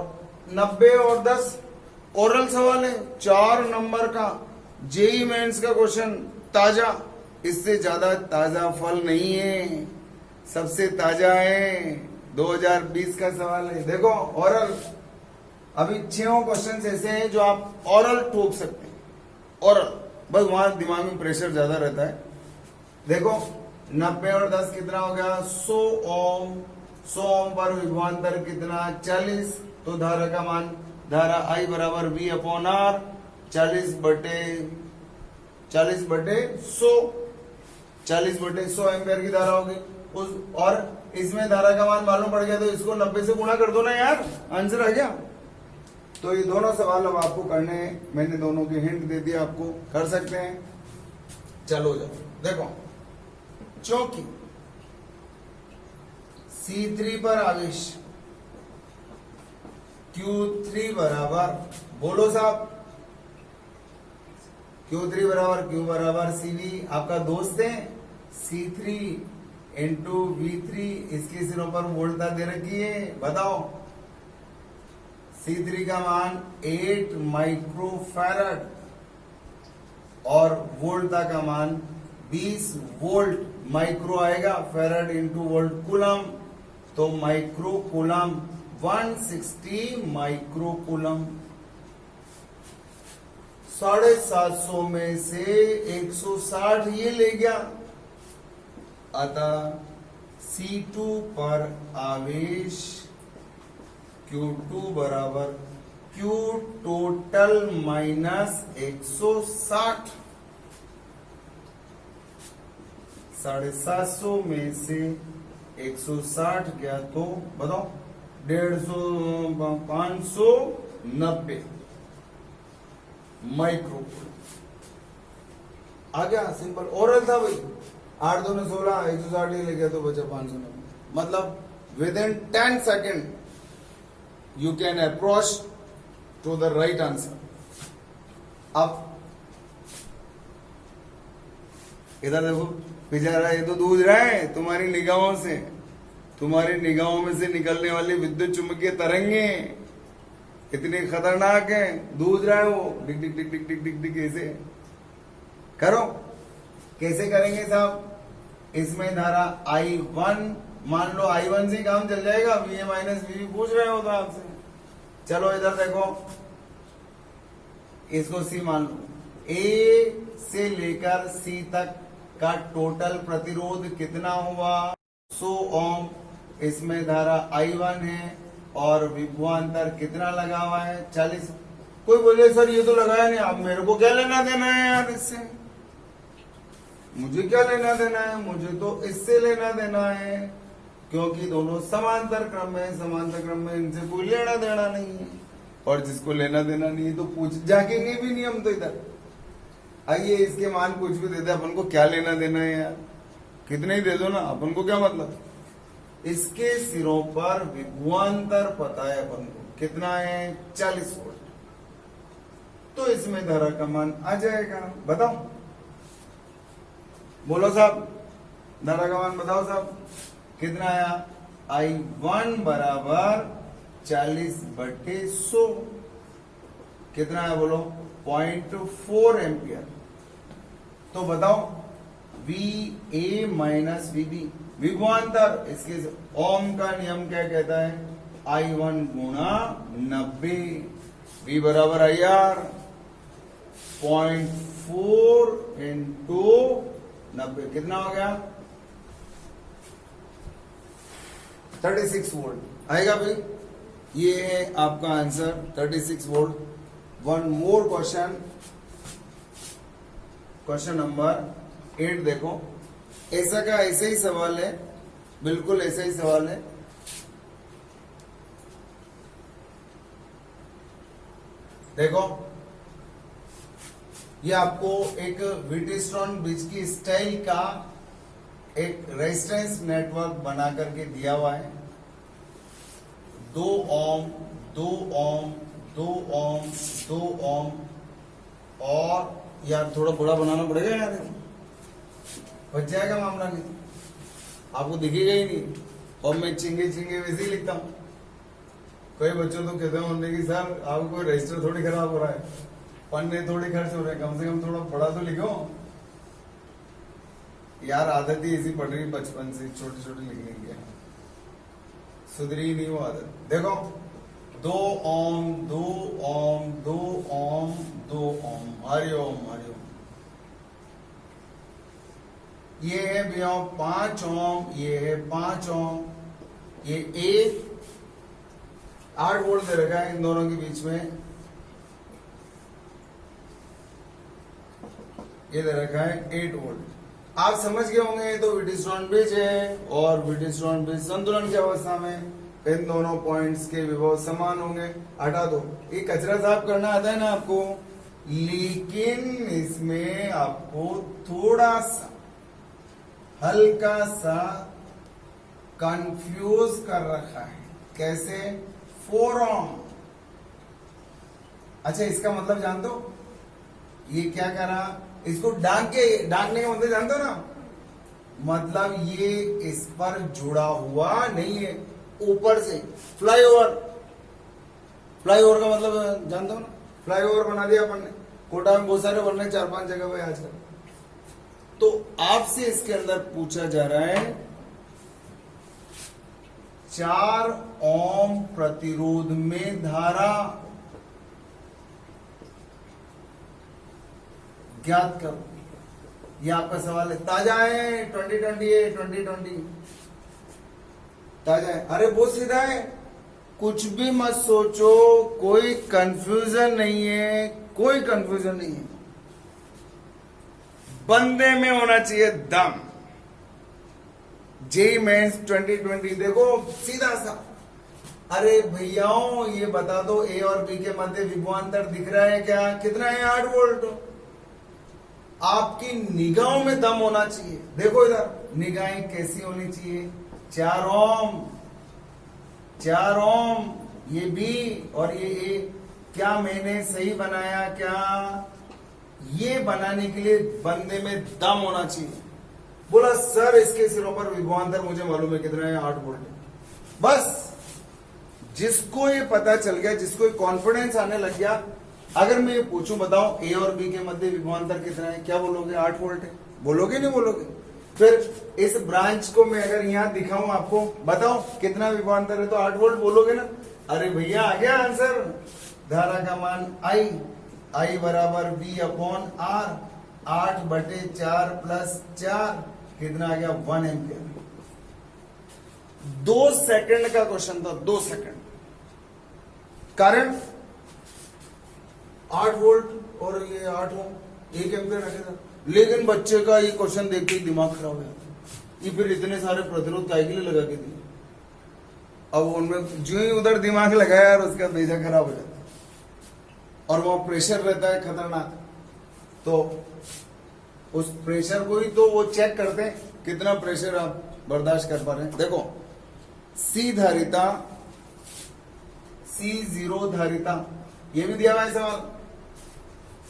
90 और 10 ओरल सवाल है, 4 नंबर का जेई मेंस का क्वेश्चन, ताजा। इससे ज्यादा ताजा फल नहीं है, सबसे ताजा है 2020 का सवाल है। देखो ओरल, अभी 6 क्वेश्चन ऐसे हैं जो आप ओरल ठोक सकते हैं, ओरल, बस वहां दिमाग में प्रेशर ज्यादा रहता है। देखो 90 और 10 कितना हो गया, 100 ओम। 100 ओम पर विभवांतर कितना, 40। तो धारा का मान, धारा आई बराबर वी अपॉन आर, 40 बटे 100, 40 बटे 100 एम्पियर की धारा होगी उस, और इसमें धारा का मान मालूम पड़ गया, तो इसको 90 से गुणा कर दो ना यार, आंसर आ गया। तो ये दोनों सवाल अब आपको करने हैं, मैंने दोनों के हिंट दे दिया, आपको कर सकते हैं। चलो जाओ, देखो चौकी C3 पर आवेश Q3 बराबर, बोलो साहब, Q3 बराबर Q बराबर CV, आपका दोस्त है। C3 इंटू V3, इसके सिरों पर वोल्टता दे रखी है, बताओ। C3 का मान 8 माइक्रोफैरड और वोल्टता का मान 20 वोल्ट। माइक्रो आएगा, फैरड इंटू वोल्ट कूलम, तो माइक्रो कूलम 160 माइक्रो कूलम। 750 में से 160 ये ले गया, अतः C2 पर आवेश Q2 बराबर Q टोटल माइनस 160। 750 में से 160 गया तो बताओ, 150, 590 माइक्रो आ गया। सिंपल ओरल था भाई, 8 2 16, 160 ले गया तो बचा 590। मतलब with in 10 second you can approach to the right answer. अब इधर देखो, बेचारा ये तो दूध रहा है तुम्हारी निगाहों से, तुम्हारी निगाहों में से निकलने वाली विद्युत चुंबकीय तरंगे इतनी खतरनाक है, दूध रहा है वो, डिग डिग डिग डिग डिग डिग डिग। कैसे करो, कैसे करेंगे साहब, इसमें धारा I1, मान लो I1 से काम चल जाएगा, VA माइनस VB पूछ रहे हो तो आपसे। चलो इधर देखो, इसको C मान लो, A से लेकर C तक का टोटल प्रतिरोध कितना हुआ, 100 ओम। इसमें धारा I1 है और विभवांतर कितना लगा हुआ है, 40। कोई बोले सर ये तो लगाया नहीं, अब मेरे को क्या लेना देना है यार इससे, मुझे क्या लेना देना है, मुझे तो इससे लेना देना है, क्योंकि दोनों समांतर क्रम में, समांतर क्रम में इनसे कोई लेना देना नहीं है। और जिसको लेना देना नहीं है तो पूछ जाकेंगे भी नहीं हम तो इधर। आइए इसके मान कुछ भी दे दे, अपन को क्या लेना देना है यार, कितने ही दे दो ना, अपन को क्या मतलब। इसके सिरों पर विभवांतर पता है अपन को कितना है, 40 वोल्ट। तो इसमें धारा का मान आ जाएगा, बताओ, बोलो साहब, धारा का मान बताओ साहब, कितना आया, I1 बराबर 40/100, कितना है बोलो, 0.4 एम्पियर। तो बताओ VA माइनस VB, विभवांतर, इसके ओम का नियम क्या कहता है, I1 गुणा 90, V बराबर IR, 0.4 इंटू 90, कितना हो गया, 36 वोल्ट आएगा भाई। ये है आपका answer, 36 volt. One more question, question number 8 देखो, ऐसा का ऐसे ही सवाल है, बिल्कुल ऐसा ही सवाल है। देखो ये आपको एक व्हीटस्टोन ब्रिज की स्टाइल का एक रेजिस्टेंस नेटवर्क बना करके दिया हुआ है। 2 ओम 2 ओम 2 ओम 2 ओम, और यार थोड़ा बड़ा बनाना पड़ेगा यार, बच जाएगा मामला, नहीं आपको दिखेगा ही नहीं। और मैं चिंगे चिंगे वैसे ही लिखता हूं। कई बच्चों तो कहते होंगे कि सर आपको कोई रजिस्टर थोड़ी खराब हो रहा है, पन्ने थोड़ी खर्च हो रहे हैं, कम से कम थोड़ा बड़ा तो लिखो यार। आदत ही ऐसी पड़ रही बचपन से, छोटे छोटे लिखने की, सुधरी नहीं वो आदत। देखो 2 ओम 2 ओम 2 ओम 2 ओम, हरिओम हरिओम। ये है भैया 5 ओम, ये है 5 ओम, ये 8 वोल्ट दे रखा है इन दोनों के बीच में। ये दे रखा है 8 वोल्ट। आप समझ गए होंगे ये तो व्हीटस्टोन ब्रिज है, और व्हीटस्टोन ब्रिज संतुलन की अवस्था में इन दोनों पॉइंट्स के विभव समान होंगे। हटा दो, ये कचरा साफ करना आता है ना आपको, लेकिन इसमें आपको थोड़ा सा हल्का सा कंफ्यूज कर रखा है। कैसे? 4 ओम। अच्छा इसका मतलब जानते हो ये क्या करा, इसको डांकने का मतलब जानते हो ना, मतलब ये इस पर जुड़ा हुआ नहीं है, ऊपर से फ्लाईओवर। फ्लाईओवर का मतलब जानते हो ना, फ्लाईओवर बना दिया अपन ने, कोटा में बहुत सारे बन रहे 4-5 जगह पे आजकल। तो आपसे इसके अंदर पूछा जा रहा है 4 ओम प्रतिरोध में धारा ज्ञात करो। ये आपका सवाल है, ताजा है, 2020 है, 2020 ताजा है। अरे बहुत सीधा है, कुछ भी मत सोचो, कोई कंफ्यूजन नहीं है, कोई कंफ्यूजन नहीं है। बंदे में होना चाहिए दम। जेईई मेंस 2020 देखो सीधा सा। अरे भैयाओं ये बता दो, ए और बी के मध्य विभवांतर दिख रहा है क्या? कितना है? 8 वोल्ट। आपकी निगाहों में दम होना चाहिए। देखो इधर निगाहें कैसी होनी चाहिए? 4 ओम 4 ओम, ये बी और ये ए। क्या मैंने सही बनाया क्या? ये बनाने के लिए बंदे में दम होना चाहिए। बोला सर इसके सिरों पर विभवांतर मुझे मालूम है कितना है, 8 वोल्ट है। बस जिसको ये पता चल गया, जिसको कॉन्फिडेंस आने लग गया, अगर मैं ये पूछूं बताओ ए और बी के मध्य विभवांतर कितना है, क्या बोलोगे? 8 वोल्ट है। बोलोगे नहीं बोलोगे? फिर इस ब्रांच को मैं अगर यहां दिखाऊं आपको, बताओ कितना विभवांतर है, तो 8 वोल्ट बोलोगे ना। अरे भैया आ गया आंसर। धारा का मान आई बराबर बी अपॉन आर, 8/4 + 4 कितना आ गया? 1 एम्पियर। 2 सेकंड का क्वेश्चन था, 2 सेकंड। कारण 8 वोल्ट और ये 8 ओम, 1 एम्पियर रखेगा। लेकिन बच्चे का ये क्वेश्चन देख के दिमाग खराब हो जाता, ये फिर इतने सारे प्रतिरोध काय के लिए लगा के दिए। अब उनमें जो ही उधर दिमाग लगाया यार, उसका बेजा खराब हो जाता, और वो प्रेशर रहता है खतरनाक। तो उस प्रेशर को ही तो वो चेक करते हैं कितना प्रेशर आप बर्दाश्त कर पा रहे हैं। देखो सी धारिता, C0 धारिता, ये भी दिया हुआ है सवाल।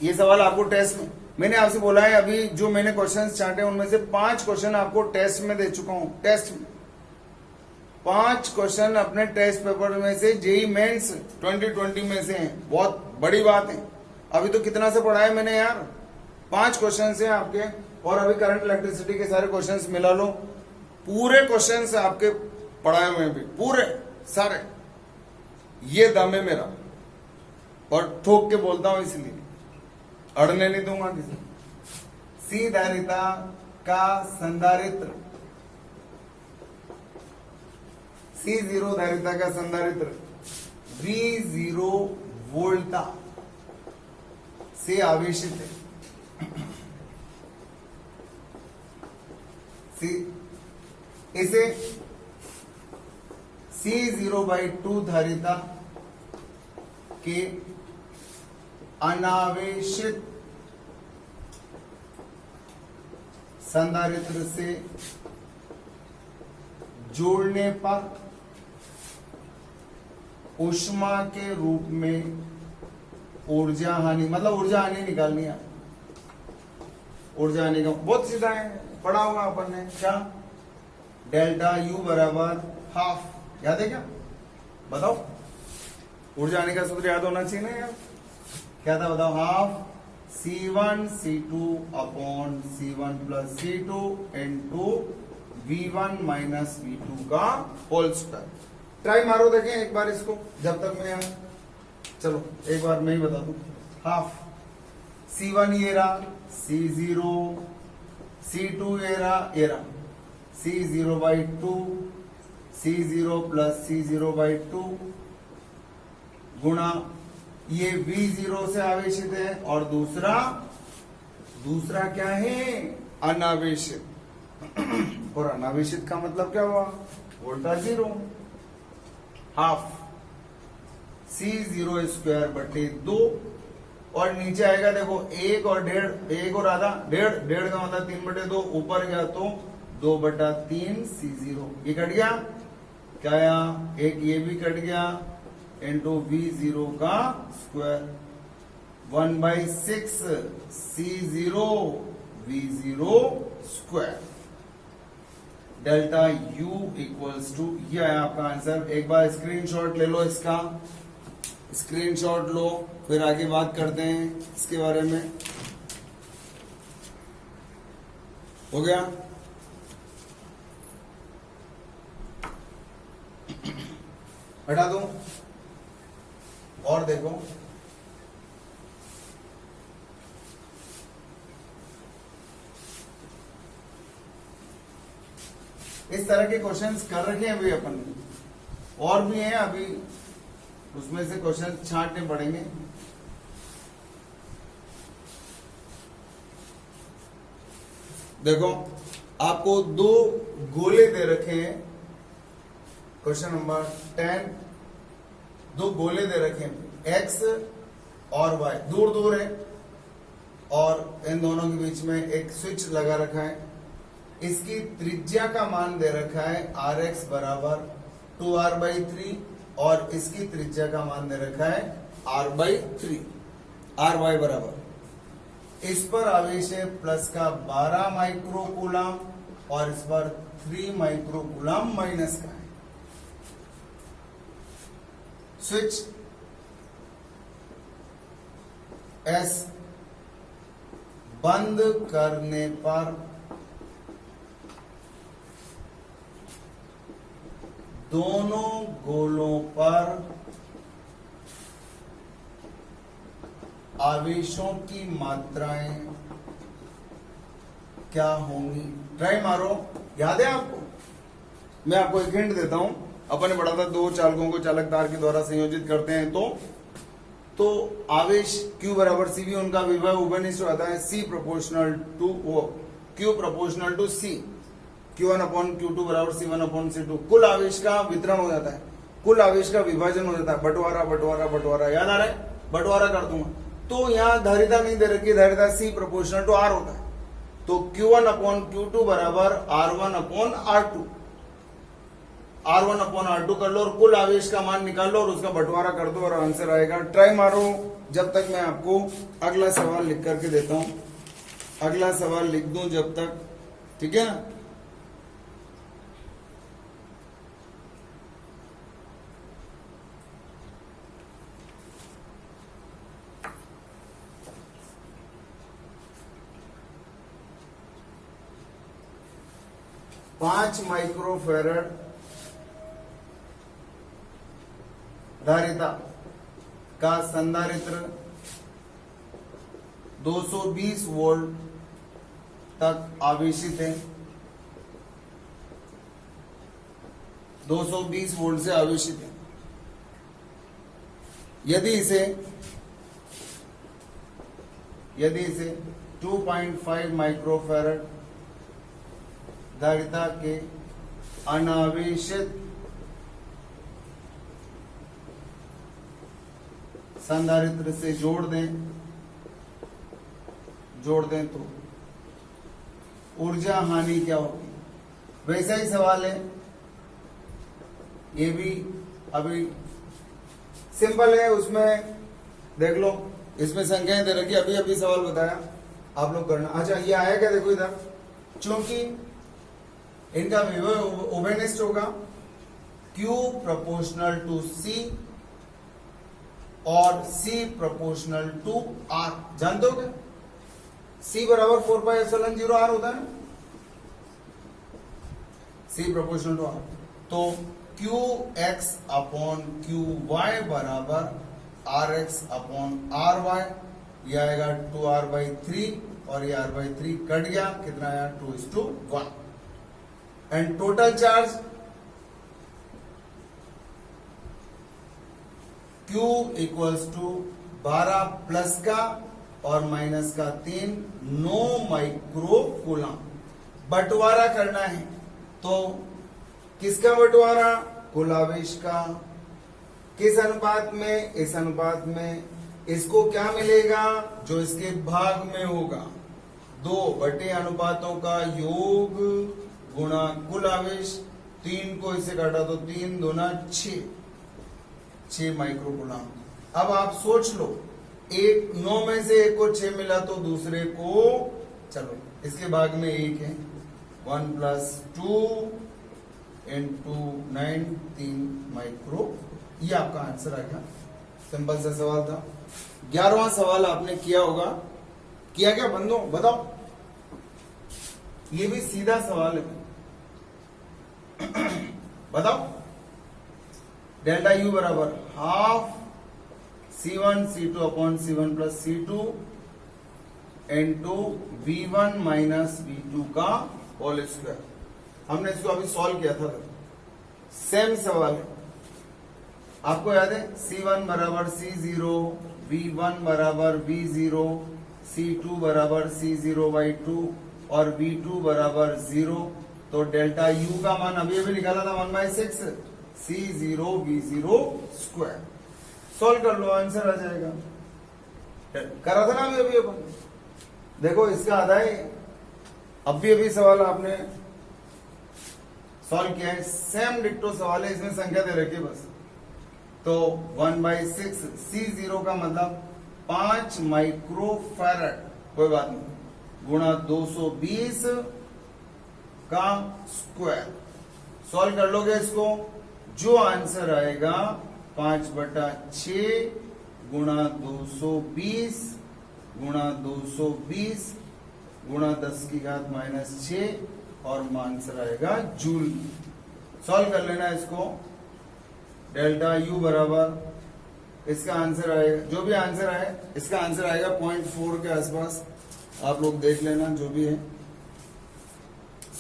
ये सवाल आपको टेस्ट में, मैंने आपसे बोला है अभी जो मैंने क्वेश्चंस छांटे उनमें से 5 क्वेश्चन आपको टेस्ट में दे चुका हूं। टेस्ट में 5 क्वेश्चन अपने टेस्ट पेपर में से जेईई मेंस 2020 में से हैं। बहुत बड़ी बात है। अभी तो कितना से पढ़ा है मैंने यार, 5 क्वेश्चन हैं आपके, और अभी करंट इलेक्ट्रिसिटी के सारे क्वेश्चंस मिला लो, पूरे क्वेश्चंस आपके पढ़ाए हुए भी, पूरे सारे। ये दम है मेरा, और ठोक के बोलता हूं इसलिए, अड़ने नहीं दूंगा किसी। सी धारिता का संधारित्र, C0 धारिता का संधारित्र V0 वोल्टा से आवेशित है। इसे C0/2 धारिता के अनावेशित संधारित्र से जोड़ने पर ऊष्मा के रूप में ऊर्जा हानि, मतलब ऊर्जा हानि निकालनी है। ऊर्जा हानि का बहुत सीधा है, पढ़ा होगा अपन ने क्या, डेल्टा यू बराबर हाफ, याद है क्या? बताओ, ऊर्जा हानि का सूत्र याद होना चाहिए ना यार, क्या था बताओ? Half C1 C2 upon C1 plus C2 into V1 minus V2 का होल स्क्वायर। ट्राई मारो, देखें एक बार इसको, जब तक मैं चलो एक बार मैं ही बता दूं। हाफ C1 ये रहा, C0, C2 ये रहा C0/2, C0 प्लस C0/2 गुणा ये V0 से आवेशित है और दूसरा क्या है? अनावेशित। और अनावेशित का मतलब क्या हुआ? वोल्टा 0। हाफ C0² 2 और नीचे आएगा देखो 1 और 1.5, 1 और आधा, 1.5 का मतलब 3/2, ऊपर गया तो 2/3 C0, ये कट गया, क्या आया? एक ये भी कट गया, इंटू V0 का square, 1/6 C0 V0 square, delta U equals to, ये है आपका आंसर। एक बार स्क्रीनशॉट ले लो, इसका स्क्रीनशॉट लो, फिर आगे बात करते हैं इसके बारे में। हो गया? हटा दो और देखो, इस तरह के क्वेश्चंस कर रखे हैं अभी अपन ने, और भी हैं अभी, उसमें से क्वेश्चन छांटने पड़ेंगे। देखो, आपको 2 गोले दे रखे हैं, क्वेश्चन नंबर 10, 2 गोले दे रखे हैं, x और y दूर दूर है, और इन दोनों के बीच में एक स्विच लगा रखा है। इसकी त्रिज्या का मान दे रखा है Rx बराबर 2r/3 और इसकी त्रिज्या का मान दे रखा है r/3, ry बराबर, इस पर आवेश है प्लस का 12 माइक्रोकूलम और इस पर 3 माइक्रोकूलम माइनस का है। स्विच S बंद करने पर दोनों गोलों पर आवेशों की मात्राएं क्या होंगी? ट्राई मारो, याद है आपको? मैं आपको एक हिंट देता हूं, अपन ने पढ़ा था 2 चालकों को चालक तार के द्वारा संयोजित करते हैं तो आवेश Q बराबर CV, उनका विभव उभयनिष्ठ आता है C proportional to Q proportional to C, Q1/Q2 बराबर C1/C2, कुल आवेश का वितरण हो जाता है, कुल आवेश का विभाजन हो जाता है, बंटवारा, याद आ रहा है? बंटवारा कर दूंगा। तो यहाँ धारिता नहीं दे रखी, धारिता C प्रोपोर्शनल टू R होता है, तो Q1/Q2 बराबर R1/R2, R1/R2 कर लो और कुल आवेश का मान निकाल लो और उसका बंटवारा कर दो और आंसर आएगा। ट्राई मारो, जब तक मैं आपको अगला सवाल लिख करके देता हूं, अगला सवाल लिख दूं जब तक, ठीक है ना? पांच माइक्रोफैरड धारिता का संधारित्र 220 वोल्ट तक आवेशित है, 220 वोल्ट से आवेशित है। यदि इसे 2.5 माइक्रोफैरड धारिता के अनावेशित संधारित्र से जोड़ दें तो ऊर्जा हानि क्या होगी। वैसा ही सवाल है, ये भी अभी सिंपल है, उसमें देख लो, इसमें संख्याएं दे रखी, अभी अभी सवाल बताया, आप लोग करना। अच्छा ये आया क्या, देखो इधर, क्योंकि इनका विभव उभयनिष्ठ होगा, Q प्रोपोर्शनल टू C और C प्रोपोर्शनल टू R। जानते हो क्या, C बराबर 4πε0 R होता है ना, C प्रोपोर्शनल टू R। तो QX अपॉन QY बराबर RX अपॉन RY, ये आएगा 2R/3 और ये R/3 कट गया, कितना आया 2:1। And total charge Q equals to 12 plus का और माइनस का 3, 9 माइक्रो कूलम। बंटवारा करना है, तो किसका बंटवारा, कुलावेश का। किस अनुपात में, इस अनुपात में। इसको क्या मिलेगा, जो इसके भाग में होगा, 2 बटे अनुपातों का योग गुणा कुल आवेश। 3 को इसे काटा तो 3 दूना 6 माइक्रोकूलम। अब आप सोच लो, 9 में से एक को 6 मिला तो दूसरे को, चलो इसके भाग में 1 है, 1 + 2 × 9, 3 माइक्रो। ये आपका आंसर आ गया। सिंपल सा सवाल था। 11वां सवाल आपने किया होगा, किया क्या बंदो, बताओ। ये भी सीधा सवाल है, बताओ। डेल्टा U बराबर half C1 C2 upon C1 plus C2 × V1 minus V2 का होल स्क्वायर। हमने इसको अभी सॉल्व किया था, सेम सवाल है। आपको याद है, C1 बराबर C0, V1 बराबर V0, C2 बराबर C0/2 और V2 बराबर 0। तो डेल्टा U का मान अभी अभी निकाला था 1/6 C0 V0 स्क्वायर। सॉल्व कर लो, आंसर आ जाएगा। करा था ना अभी अपन, देखो इसका आधा है, अभी सवाल आपने सॉल्व किया है, सेम डिक्टो सवाल है, इसमें संख्या दे रखी है बस। तो 1/6 C0 का मतलब 5 माइक्रोफैरड, कोई बात नहीं, गुणा 220 का स्क्वायर। सॉल्व कर लोगे इसको, जो आंसर आएगा 5/6 गुणा 220 गुणा 220 गुणा 10⁻⁻6 और आंसर आएगा जूल। सॉल्व कर लेना इसको। डेल्टा U बराबर, इसका आंसर आएगा, जो भी आंसर आए, इसका आंसर आएगा 0.4 के आसपास। आप लोग देख लेना जो भी है।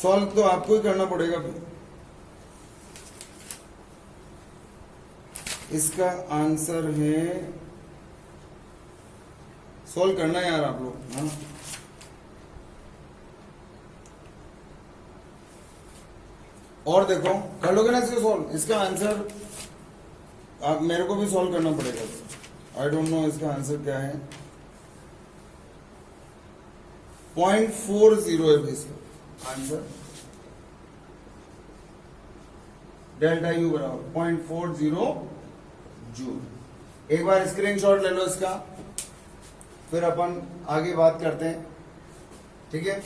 सॉल्व तो आपको ही करना पड़ेगा फिर। इसका आंसर है, सॉल्व करना है यार आप लोग, हाँ। और देखो, कर लोगे ना इसको सॉल्व। इसका आंसर आप मेरे को भी सॉल्व करना पड़ेगा। आई डोंट नो इसका आंसर क्या है। 0.40 है इसका आंसर। डेल्टा U बराबर 0.40 जूल। एक बार स्क्रीनशॉट ले लो इसका, फिर अपन आगे बात करते हैं, ठीक है।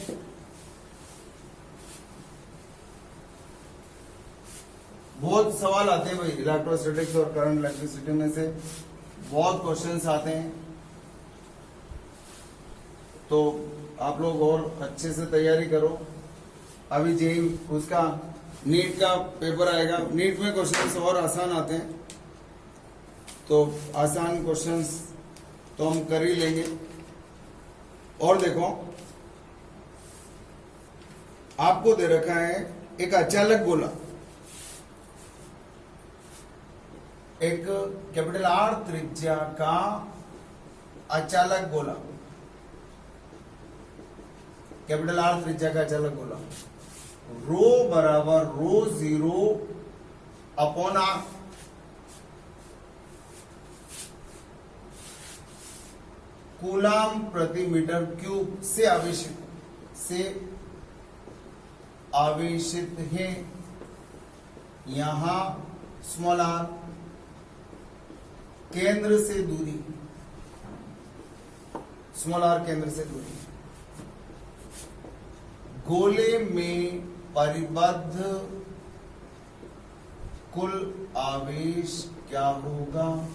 बहुत सवाल आते हैं भाई, इलेक्ट्रोस्टैटिक्स और करंट इलेक्ट्रिसिटी में से बहुत क्वेश्चंस आते हैं। तो आप लोग और अच्छे से तैयारी करो। अभी जेई उसका नीट का पेपर आएगा, नीट में क्वेश्चंस और आसान आते हैं, तो आसान क्वेश्चंस तो हम कर ही लेंगे। और देखो, आपको दे रखा है एक अचालक गोला, एक कैपिटल R त्रिज्या का अचालक गोला, कैपिटल R त्रिज्या का अचालक गोला। रो बराबर रो जीरो अपॉन आर। कूलाम प्रति मीटर क्यूब से आवेशित है यहां स्मॉल आर। केंद्र से दूरी, स्मॉल आर केंद्र से दूरी। गोले में परिबद्ध कुल आवेश क्या होगा?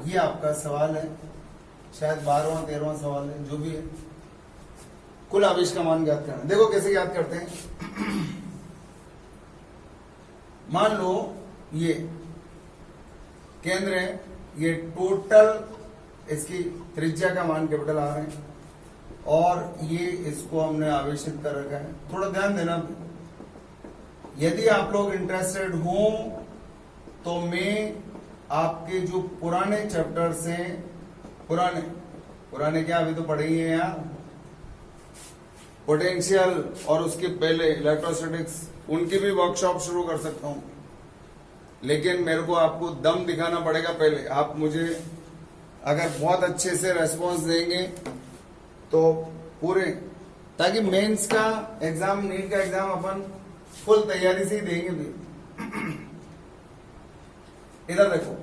ये आपका सवाल है, शायद 12वां 13वां सवाल है, जो भी है। कुल आवेश का मान ज्ञात करना। देखो कैसे ज्ञात करते हैं। मान लो ये केंद्र है, ये टोटल इसकी त्रिज्या का मान कैपिटल आर है, और ये इसको हमने आवेशित कर रखा है। थोड़ा ध्यान देना, यदि आप लोग इंटरेस्टेड हो तो मैं आपके जो पुराने चैप्टर्स हैं, पुराने क्या अभी तो पढ़े ही हैं यार, पोटेंशियल और उसके पहले इलेक्ट्रोस्टैटिक्स, उनकी भी वर्कशॉप शुरू कर सकता हूं। लेकिन मेरे को आपको दम दिखाना पड़ेगा पहले। आप मुझे अगर बहुत अच्छे से रेस्पॉन्स देंगे तो पूरे, ताकि मेंस का एग्जाम, नीट का एग्जाम अपन फुल तैयारी से ही देंगे भी। इधर देखो,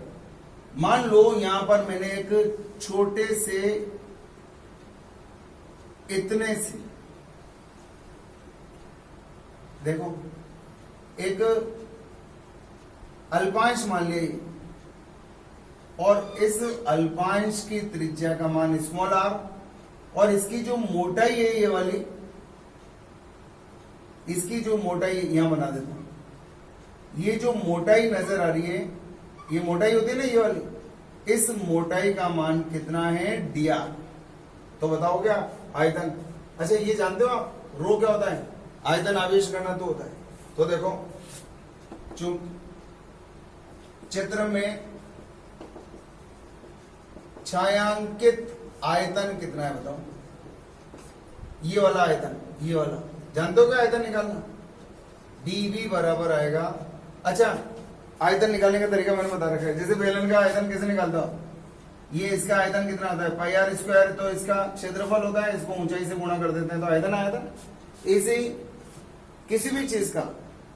मान लो यहां पर मैंने एक छोटे से इतने से, देखो एक अल्पांश मान लिया, और इस अल्पांश की त्रिज्या का मान स्मॉल आर, और इसकी जो मोटाई है ये वाली, इसकी जो मोटाई यहां बना देता हूं। ये जो मोटाई नजर आ रही है, ये मोटाई होती है ना ये वाली, इस मोटाई का मान कितना है? D R. तो बताओ क्या? आयतन। अच्छा ये जानते हो आप, रो क्या होता है? आयतन आवेश करना तो होता है। तो देखो चित्र में छायांकित आयतन कितना है बताओ? ये वाला आयतन, ये वाला जानते हो क्या आयतन निकालना? डीवी बराबर आएगा। अच्छा आयतन निकालने का तरीका मैंने बता रखा है। जैसे बेलन का आयतन कैसे निकालता हो? ये इसका आयतन कितना होता है? पाई आर स्क्वायर, तो इसका क्षेत्रफल होता है, इसको ऊंचाई से गुणा कर देते हैं तो आयतन आयतन। ऐसे ही किसी भी चीज का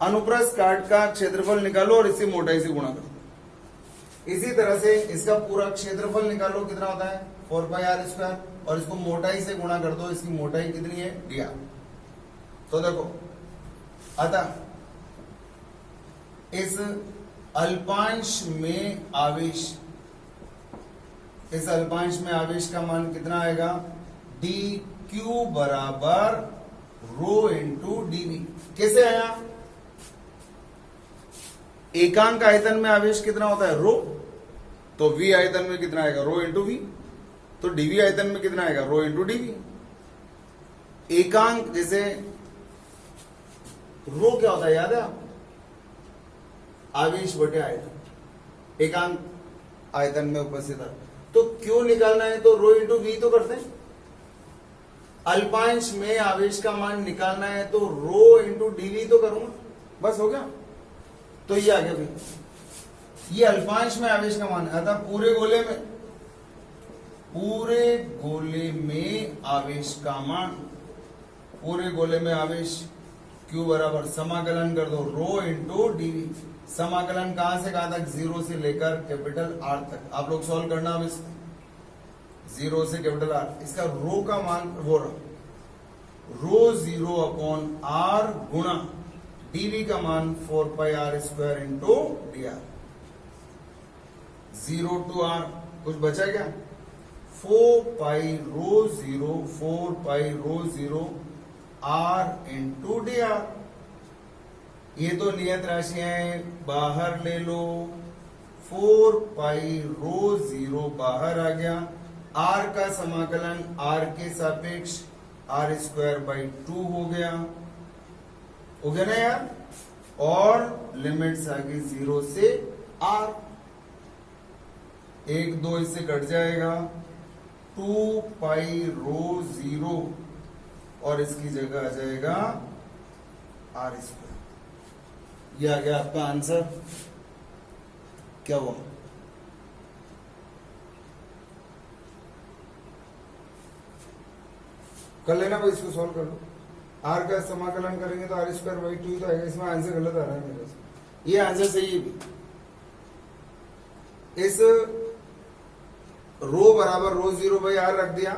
अनुप्रस्थ काट का क्षेत्रफल निकालो और इसी मोटाई से गुणा करो। इसी तरह से इसका पूरा क्षेत्रफल निकालो, कितना होता है? 4 पाई आर स्क्वायर, और इसको मोटाई से गुणा कर दो, इसकी मोटाई कितनी है? D R. तो देखो, अतः इस अल्पांश में आवेश, इस अल्पांश में आवेश का मान कितना आएगा? डी क्यू बराबर रो इंटू डीवी। कैसे आया? एकांक आयतन में आवेश कितना होता है? रो। तो वी आयतन में कितना आएगा? Rho into we. तो डीवी आयतन में कितना आएगा? Rho into DV. एकांक, जैसे रो क्या होता है याद है आप? आवेश बटे आयतन, एकांक आयतन में उपस्थित है। तो क्यों निकालना है तो रो इंटू वी तो करते हैं। अल्पांश में आवेश का मान निकालना है तो रो इंटू डीवी तो करूंगा, बस हो गया। तो ये आ गया भाई, ये अल्पांश में आवेश का मान है। अतः पूरे गोले में आवेश का मान, पूरे गोले में आवेश Q बराबर समाकलन कर दो रो इंटू डीवी। समाकलन कहां से कहां तक? 0 से लेकर कैपिटल आर तक। आप लोग सॉल्व करना अब इसको, 0 से कैपिटल आर। इसका रो का मान वो रो 0 अपॉन आर गुणा डीवी का मान 4 pi R square into D R. 0 to R कुछ बचा क्या? 4 pi rho 0, 4 pi rho 0 R into D R. ये तो नियत राशियां हैं, बाहर ले लो। 4 पाई रो 0 बाहर आ गया। आर का समाकलन आर के सापेक्ष आर स्क्वायर बाई 2 हो गया ना यार? और लिमिट्स आ गई 0 से आर। 1 2 इससे कट जाएगा। 2 पाई रो 0 और इसकी जगह आ जाएगा आर स्क्वायर। ये आ गया आपका आंसर। क्या हुआ? कर लेना भाई, इसको सॉल्व कर लो। आर का समाकलन करेंगे तो आर स्क्वायर बाई 2 तो आएगा। इसमें आंसर गलत आ रहा है मेरे से, ये आंसर सही है भी। इस रो बराबर रो 0 बाई आर रख दिया,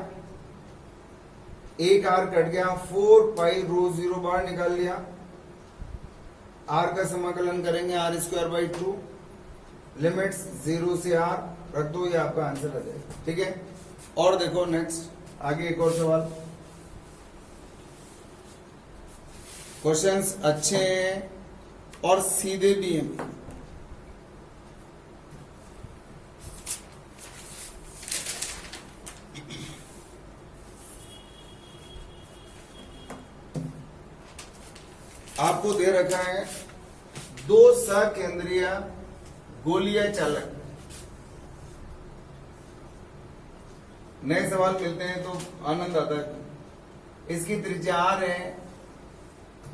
एक आर कट गया, 4 पाई रो 0 बाहर निकाल लिया। आर का समाकलन करेंगे आर स्क्वायर बाई 2, लिमिट्स 0 से आर रख दो, ये आपका आंसर आ जाएगा। ठीक है, और देखो नेक्स्ट आगे एक और सवाल। क्वेश्चंस अच्छे हैं और सीधे भी हैं। आपको दे रखा है दो सकेंद्रीय गोलीय चालक। नए सवाल मिलते हैं तो आनंद आता है। इसकी त्रिज्या r है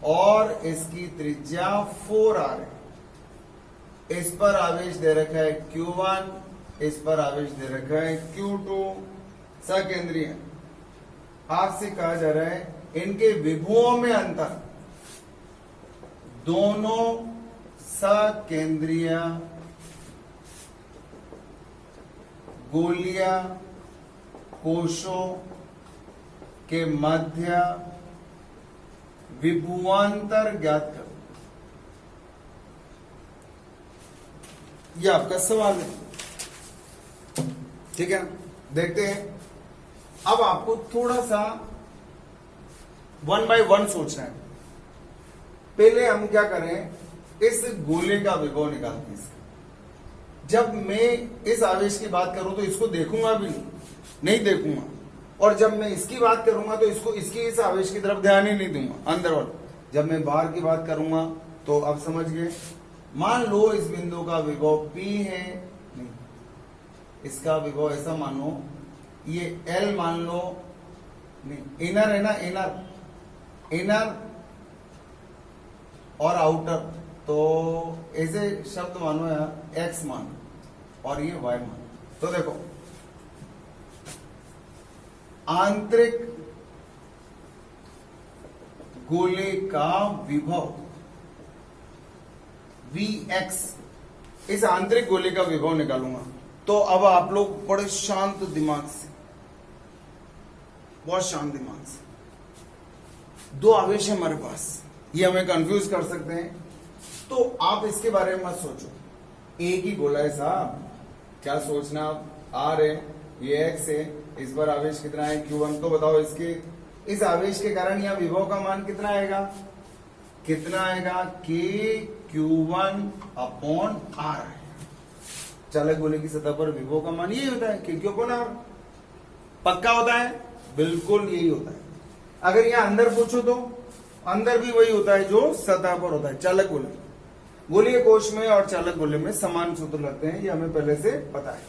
और इसकी त्रिज्या 4r है। इस पर आवेश दे रखा है Q1, इस पर आवेश दे रखा है Q2, सकेंद्रीय। आपसे कहा जा रहा है इनके विभुओं में अंतर। दोनों सकेंद्रीय गोलीय कोशों के मध्य विभुआंतर ज्ञात करो। यह आपका सवाल है। ठीक है, देखते हैं। अब आपको थोड़ा सा 1 बाय 1 सोचना है। पहले हम क्या करें, इस गोले का विभव निकालते हैं। जब मैं इस आवेश की बात करूं तो इसको देखूंगा भी नहीं देखूंगा, और जब मैं इसकी बात करूंगा तो इसको इसकी इस आवेश की तरफ ध्यान ही नहीं दूंगा अंदर वाला। जब मैं बाहर की बात करूंगा तो अब समझ गए। मान लो इस बिंदु का विभव P है, नहीं इसका विभव ऐसा मानो, ये L मान लो, नहीं इनर है ना, इनर और आउटर, तो ऐसे शब्द मानो या x मानो और ये y मानो। तो देखो आंतरिक गोले का विभव Vx, इस आंतरिक गोले का विभव निकालूंगा। तो अब आप लोग बड़े शांत दिमाग से, बहुत शांत दिमाग से, दो आवेश है हमारे पास, ये हमें कंफ्यूज कर सकते हैं। तो आप इसके बारे में मत सोचो, एक ही गोला है साहब, क्या सोचना। आर है, ये एक्स है, इस बार आवेश कितना है Q1। तो बताओ इसके इस आवेश के कारण यह विभव का मान कितना आएगा, कितना आएगा K Q1 अपॉन R। चालक गोले की सतह पर विभव का मान यही होता है, K Q अपॉन R। पक्का होता है, बिल्कुल यही होता है। अगर यहां अंदर पूछो तो अंदर भी वही होता है जो सतह पर होता है। चालक गोले, गोलीय कोश में और चालक गोले में समान सूत्र लगते हैं, ये हमें पहले से पता है।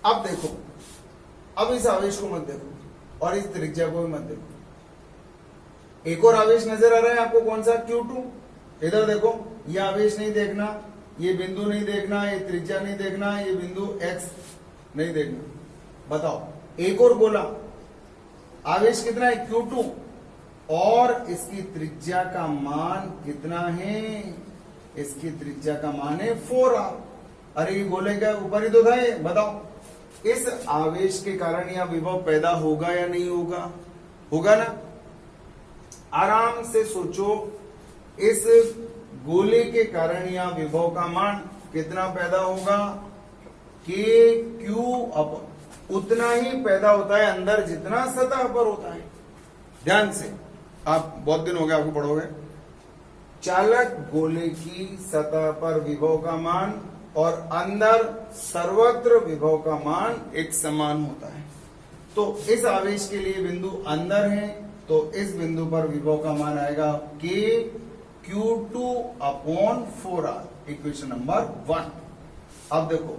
अब देखो, अब इस आवेश को मत देखो और इस त्रिज्या को भी मत देखो। एक और आवेश नजर आ रहा है आपको, कौन सा, Q2। इधर देखो, ये आवेश नहीं देखना, ये बिंदु नहीं देखना, ये त्रिज्या नहीं देखना, ये बिंदु X नहीं देखना। बताओ एक और गोला, आवेश कितना है Q2 और इसकी त्रिज्या का मान कितना है, इसकी त्रिज्या का मान है 4r। अरे ये गोले का ऊपर ही तो था ये, बताओ इस आवेश के कारण यह विभव पैदा होगा या नहीं होगा, होगा ना। आराम से सोचो, इस गोले के कारण यह विभव का मान कितना पैदा होगा, K Q अपॉन, उतना ही पैदा होता है अंदर जितना सतह पर होता है। ध्यान से, आप बहुत दिन हो गए आपको पढ़ोगे, चालक गोले की सतह पर विभव का मान और अंदर सर्वत्र विभव का मान एक समान होता है। तो इस आवेश के लिए बिंदु अंदर है, तो इस बिंदु पर विभव का मान आएगा K Q2 upon 4R, equation number 1। अब देखो,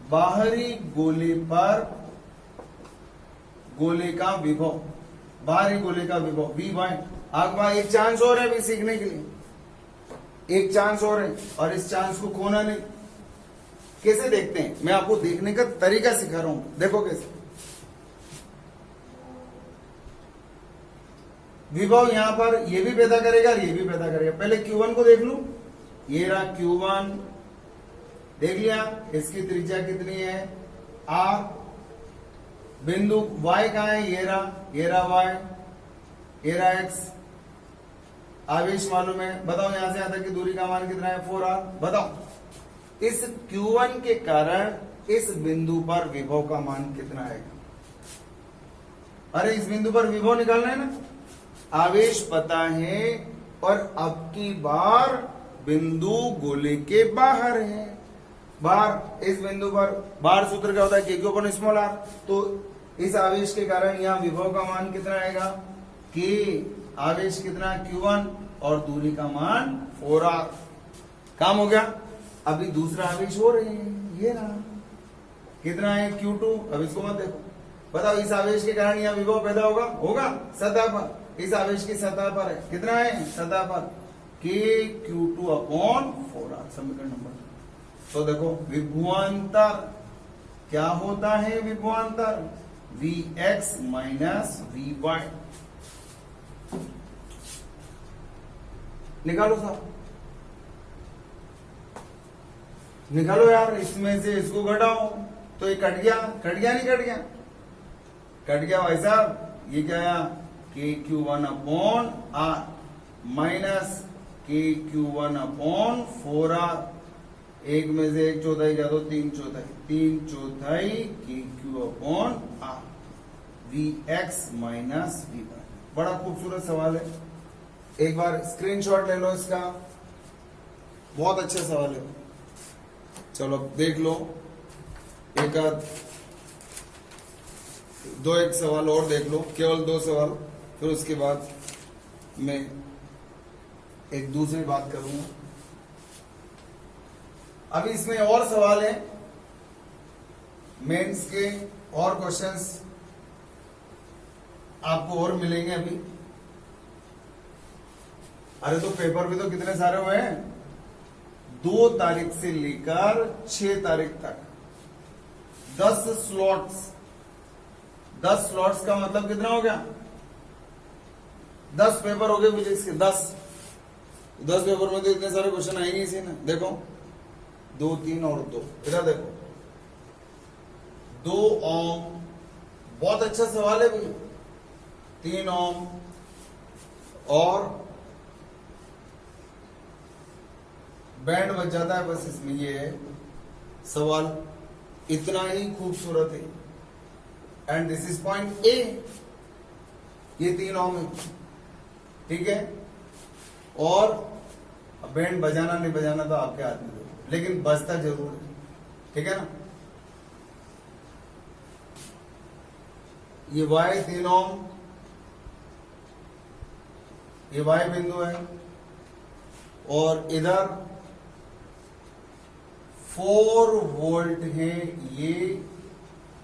बाहरी गोले पर गोले का विभव, बाहरी गोले का विभव V1। आगवा एक चांस और है भी सीखने के लिए, एक चांस और है और इस चांस को खोना नहीं। कैसे देखते हैं, मैं आपको देखने का तरीका सिखा रहा हूं, देखो कैसे। विभव यहां पर ये भी पैदा करेगा और ये भी पैदा करेगा। पहले Q1 को देख लूं, ये रहा Q1, देख लिया, इसकी त्रिज्या कितनी है R। बिंदु Y कहां है, ये रहा Y, ये रहा X। आवेश मालूम है, बताओ यहां से यहां तक की दूरी का मान कितना है 4R। बताओ इस Q1 के कारण इस बिंदु पर विभव का मान कितना आएगा। अरे इस बिंदु पर विभव निकालना है ना, आवेश पता है और अब की बार बिंदु गोले के बाहर है। बाहर इस बिंदु पर बाहर सूत्र क्या होता है, K/r। तो इस आवेश के कारण यहां विभव का मान कितना आएगा, K आवेश कितना Q1 और दूरी का मान 4R। काम हो गया। अभी दूसरा आवेश हो रहे हैं, ये रहा, कितना है Q2। अब इसको मत देखो, बताओ इस आवेश के कारण यहां विभव पैदा होगा सतह पर। इस आवेश की सतह पर है, कितना है सतह पर K/Q2/4R, समीकरण नंबर। तो देखो विभवांतर क्या होता है, विभवांतर Vx माइनस Vy। निकालो साहब, निकालो यार, इसमें से इसको घटाओ तो ये कट गया नहीं कट गया, कट गया भाई साहब। ये क्या है K/Q1/R माइनस K/Q1/4R। एक में से 1/4 क्या, तो 3/4 K/Q/R Vx माइनस Vy। बड़ा खूबसूरत सवाल है, एक बार स्क्रीनशॉट ले लो इसका, बहुत अच्छा सवाल है। चलो देख लो, एक सवाल और देख लो, केवल 2 सवाल, फिर उसके बाद मैं एक दूसरी बात करूंगा। अभी इसमें और सवाल है, मेंस के और क्वेश्चंस आपको और मिलेंगे अभी। अरे तो पेपर भी तो कितने सारे हुए हैं, 2 तारीख से लेकर 6 तारीख तक 10 स्लॉट्स। 10 स्लॉट्स का मतलब कितना हो गया, 10 पेपर हो गए फिजिक्स के, 10 पेपर में तो इतने सारे क्वेश्चन आएंगे इसी ना। देखो 2, 3 और 2, इधर देखो 2 ओम, बहुत अच्छा सवाल है भाई। 3 ओम और बैंड बच जाता है बस इसमें। ये है सवाल, इतना ही खूबसूरत है। And this is point A, ये 3 ओम है, ठीक है। और बैंड बजाना नहीं बजाना तो आपके हाथ में, लेकिन बजता जरूर है, ठीक है ना। ये Y 3 ओम, ये Y बिंदु है और इधर 4 वोल्ट है, ये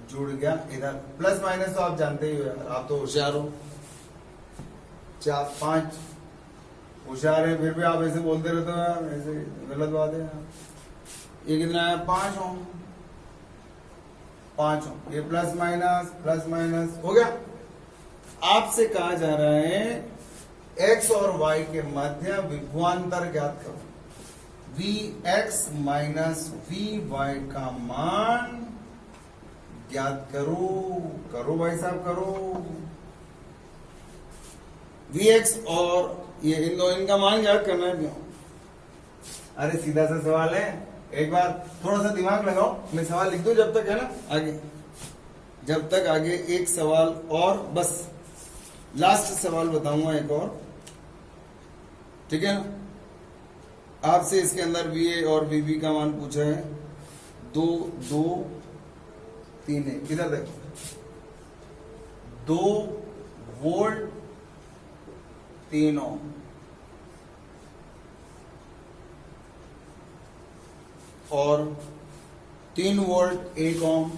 जुड़ गया इधर। प्लस माइनस तो आप जानते ही हो यार, आप तो होशियार हो, 4, 5 होशियार है, फिर भी आप ऐसे बोलते रहते हो यार, ऐसे गलत बात है यार। ये कितना है 5 ओम, 5 ओम, ये प्लस माइनस हो गया। आपसे कहा जा रहा है x और y के मध्य विभवांतर ज्ञात करो। Vx माइनस Vy का मान ज्ञात करो भाई साहब करो। Vx और ये इनका मान ज्ञात करना है क्यों? अरे सीधा सा सवाल है, एक बार थोड़ा सा दिमाग लगाओ। मैं सवाल लिख दूं जब तक, है ना, आगे जब तक आगे एक सवाल और, बस लास्ट सवाल बताऊंगा एक और, ठीक है ना। आपसे इसके अंदर VA और VB का मान पूछा है, 2, 2, 3 है। इधर देखो 2 वोल्ट 3 ओम, और 3 वोल्ट 1 ओम,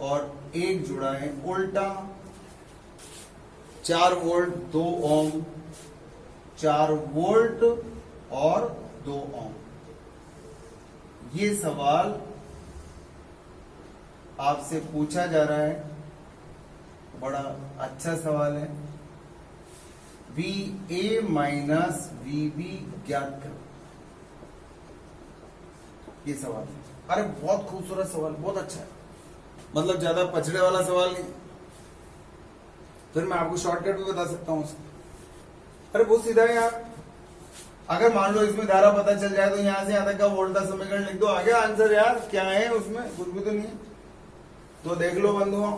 और एक जुड़ा है उल्टा, 4 वोल्ट 2 ओम, 4 वोल्ट और 2 ओम। ये सवाल आपसे पूछा जा रहा है, बड़ा अच्छा सवाल है। VA माइनस VB ज्ञात करो, ये सवाल। अरे बहुत खूबसूरत सवाल, बहुत अच्छा है, मतलब ज्यादा पछड़े वाला सवाल नहीं। फिर मैं आपको शॉर्टकट भी बता सकता हूं उसका। अरे बहुत सीधा है यार। अगर मान लो इसमें धारा पता चल जाए तो यहां से यहां तक का वोल्ट का समीकरण लिख दो, आ गया आंसर यार। क्या है उसमें, कुछ भी तो नहीं है। तो देख लो बंधुओं,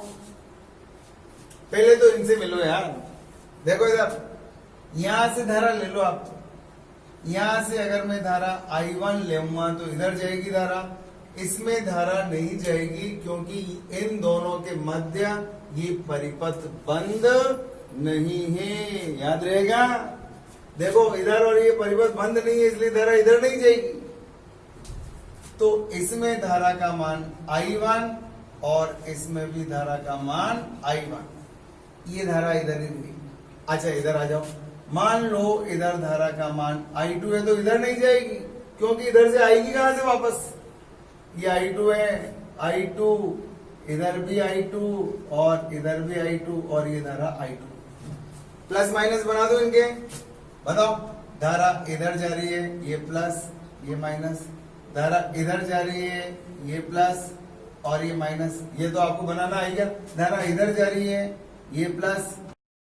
पहले तो इनसे मिलो यार। देखो इधर, यहां से धारा ले लो आप। यहां से अगर मैं धारा I1 लूंगा तो इधर जाएगी धारा, इसमें धारा नहीं जाएगी क्योंकि इन दोनों के मध्य ये परिपथ बंद नहीं है, याद रहेगा। देखो इधर और ये परिपथ बंद नहीं है, इसलिए धारा इधर नहीं जाएगी। तो इसमें धारा का मान I1 और इसमें भी धारा का मान I1। ये धारा इधर ही रही। अच्छा इधर आ जाओ, मान लो इधर धारा का मान I2 है तो इधर नहीं जाएगी क्योंकि इधर से आएगी कहां से वापस। ये I2 है, I2 इधर भी I2 और इधर भी I2 और ये धारा I2। प्लस माइनस बना दो इनके, बताओ। धारा इधर जा रही है, ये प्लस ये माइनस, धारा इधर जा रही है, ये प्लस और ये माइनस। ये तो आपको बनाना आएगा। धारा इधर जा रही है, ये प्लस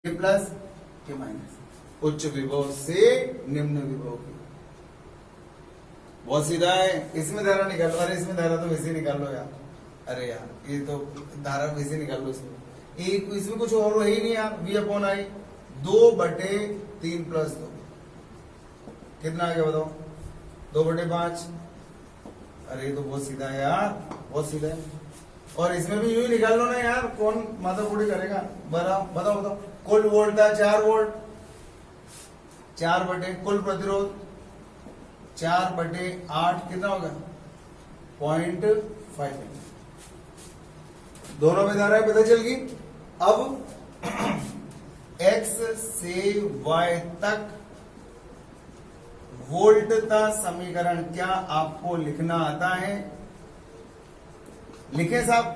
ये माइनस। उच्च विभव से निम्न विभव की, बहुत सीधा है। इसमें धारा निकालो, अरे इसमें धारा तो वैसे निकाल लो यार। अरे यार ये तो धारा वैसे निकाल लो। इसमें कुछ और है ही नहीं यार। V/I 2/3 + 2 कितना आ गया बताओ, 2/5। अरे ये तो बहुत सीधा है यार, बहुत सीधा है। और इसमें भी यूं ही निकाल लो ना यार, कौन माथाकुटी करेगा। बताओ कुल वोल्ट था 4 वोल्ट, 4 बटे कुल प्रतिरोध 4/8 कितना होगा 0.5। दोनों में धाराएं पता चल गई। अब X से Y तक वोल्ट का समीकरण क्या आपको लिखना आता है? लिखे साहब,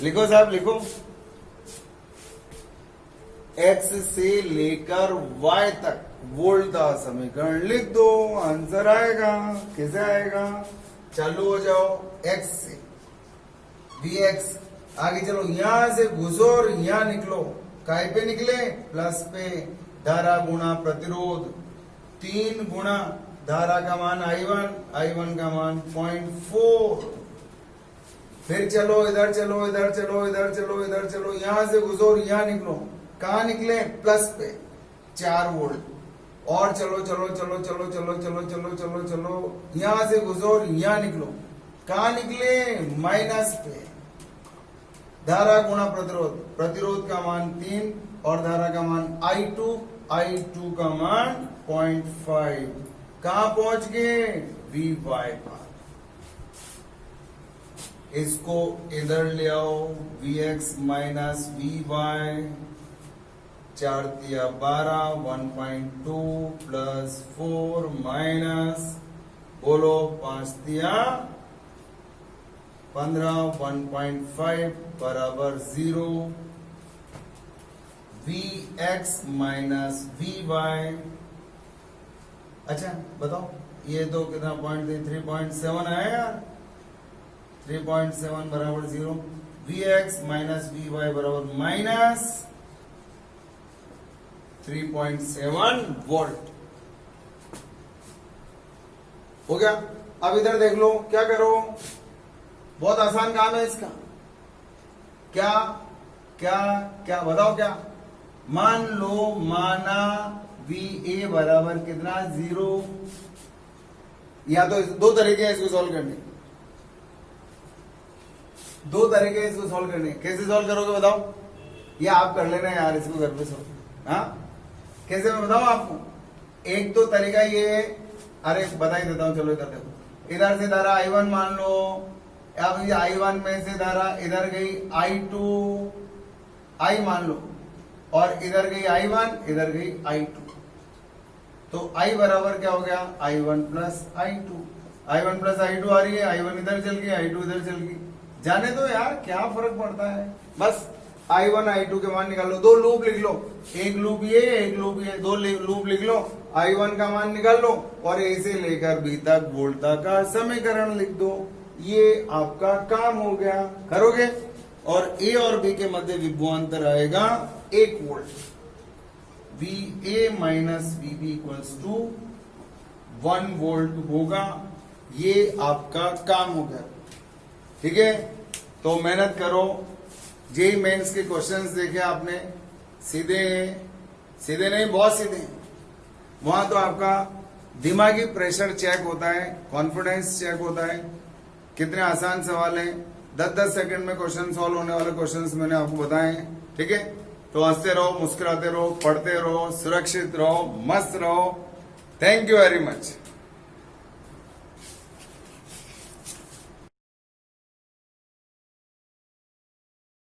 लिखो साहब, लिखो। X से लेकर Y तक वोल्ट का समीकरण लिख दो, आंसर आएगा। कैसे आएगा? चालू हो जाओ X से, Vx आगे चलो, यहां से घुसो और यहां निकलो। काय पे निकले? प्लस पे। धारा गुणा प्रतिरोध, 3 गुणा धारा का मान I1 का मान 0.4। फिर चलो इधर चलो, इधर चलो, इधर चलो, इधर चलो, यहां से घुसो और यहां निकलो। कहां निकले? प्लस पे 4 वोल्ट। और चलो चलो चलो चलो चलो चलो चलो चलो चलो, यहां से घुसो और यहां निकलो। कहां निकले? माइनस पे। धारा गुणा प्रतिरोध, प्रतिरोध का मान 3 और धारा का मान I2 का मान 0.5। कहां पहुंच गए? Vy पर। इसको इधर ले आओ, Vx माइनस Vy, 4 तिया 12, 1.2 प्लस 4 माइनस, बोलो 5 तिया 15, 1.5 बराबर 0। Vx minus Vy। अच्छा बताओ, ये तो कितना पॉइंट 3.7 आया यार। 3.7 बराबर 0। Vx माइनस Vy बराबर माइनस 3.7 वोल्ट। हो गया। अब इधर देख लो, क्या करो, बहुत आसान काम है इसका। क्या क्या क्या बताओ क्या? मान लो, माना VA बराबर कितना 0। या तो 2 तरीके हैं इसको सॉल्व करने, 2 तरीके हैं इसको सॉल्व करने। कैसे सॉल्व करोगे बताओ? या आप कर लेना यार इसको घर पे सॉल्व। हाँ कैसे मैं बताऊं आपको? एक तो तरीका ये है, अरे बता ही देता हूं। चलो इधर देखो, इधर से धारा I1 मान लो। अब ये I1 में से धारा इधर गई I2 मान लो, और इधर गई I1, इधर गई I2। तो I बराबर क्या हो गया, I1 plus I2। I1 plus I2 आ रही है, I1 इधर चल गई, I2 इधर चल गई, जाने दो यार, क्या फर्क पड़ता है। बस I1 I2 के मान निकाल लो, दो लूप लिख लो, एक लूप ये एक लूप ये, दो लूप लिख लो, I1 का मान निकाल लो और A से लेकर B तक वोल्टता का समीकरण लिख दो। ये आपका काम हो गया, करोगे। और A और B के मध्य विभवांतर आएगा 1 volt. VA minus VB equals to 1 volt होगा। ये आपका काम हो गया, ठीक है। तो मेहनत करो। जेई मेंस के क्वेश्चंस देखे आपने, सीधे हैं, सीधे नहीं बहुत सीधे हैं। वहां तो आपका दिमागी प्रेशर चेक होता है, कॉन्फिडेंस चेक होता है, कितने आसान सवाल हैं। 10-10 सेकंड में क्वेश्चन सॉल्व होने वाले क्वेश्चंस मैंने आपको बताए हैं, ठीक है। तो हंसते रहो, मुस्कुराते रहो, पढ़ते रहो, सुरक्षित रहो, मस्त रहो। Thank you very much.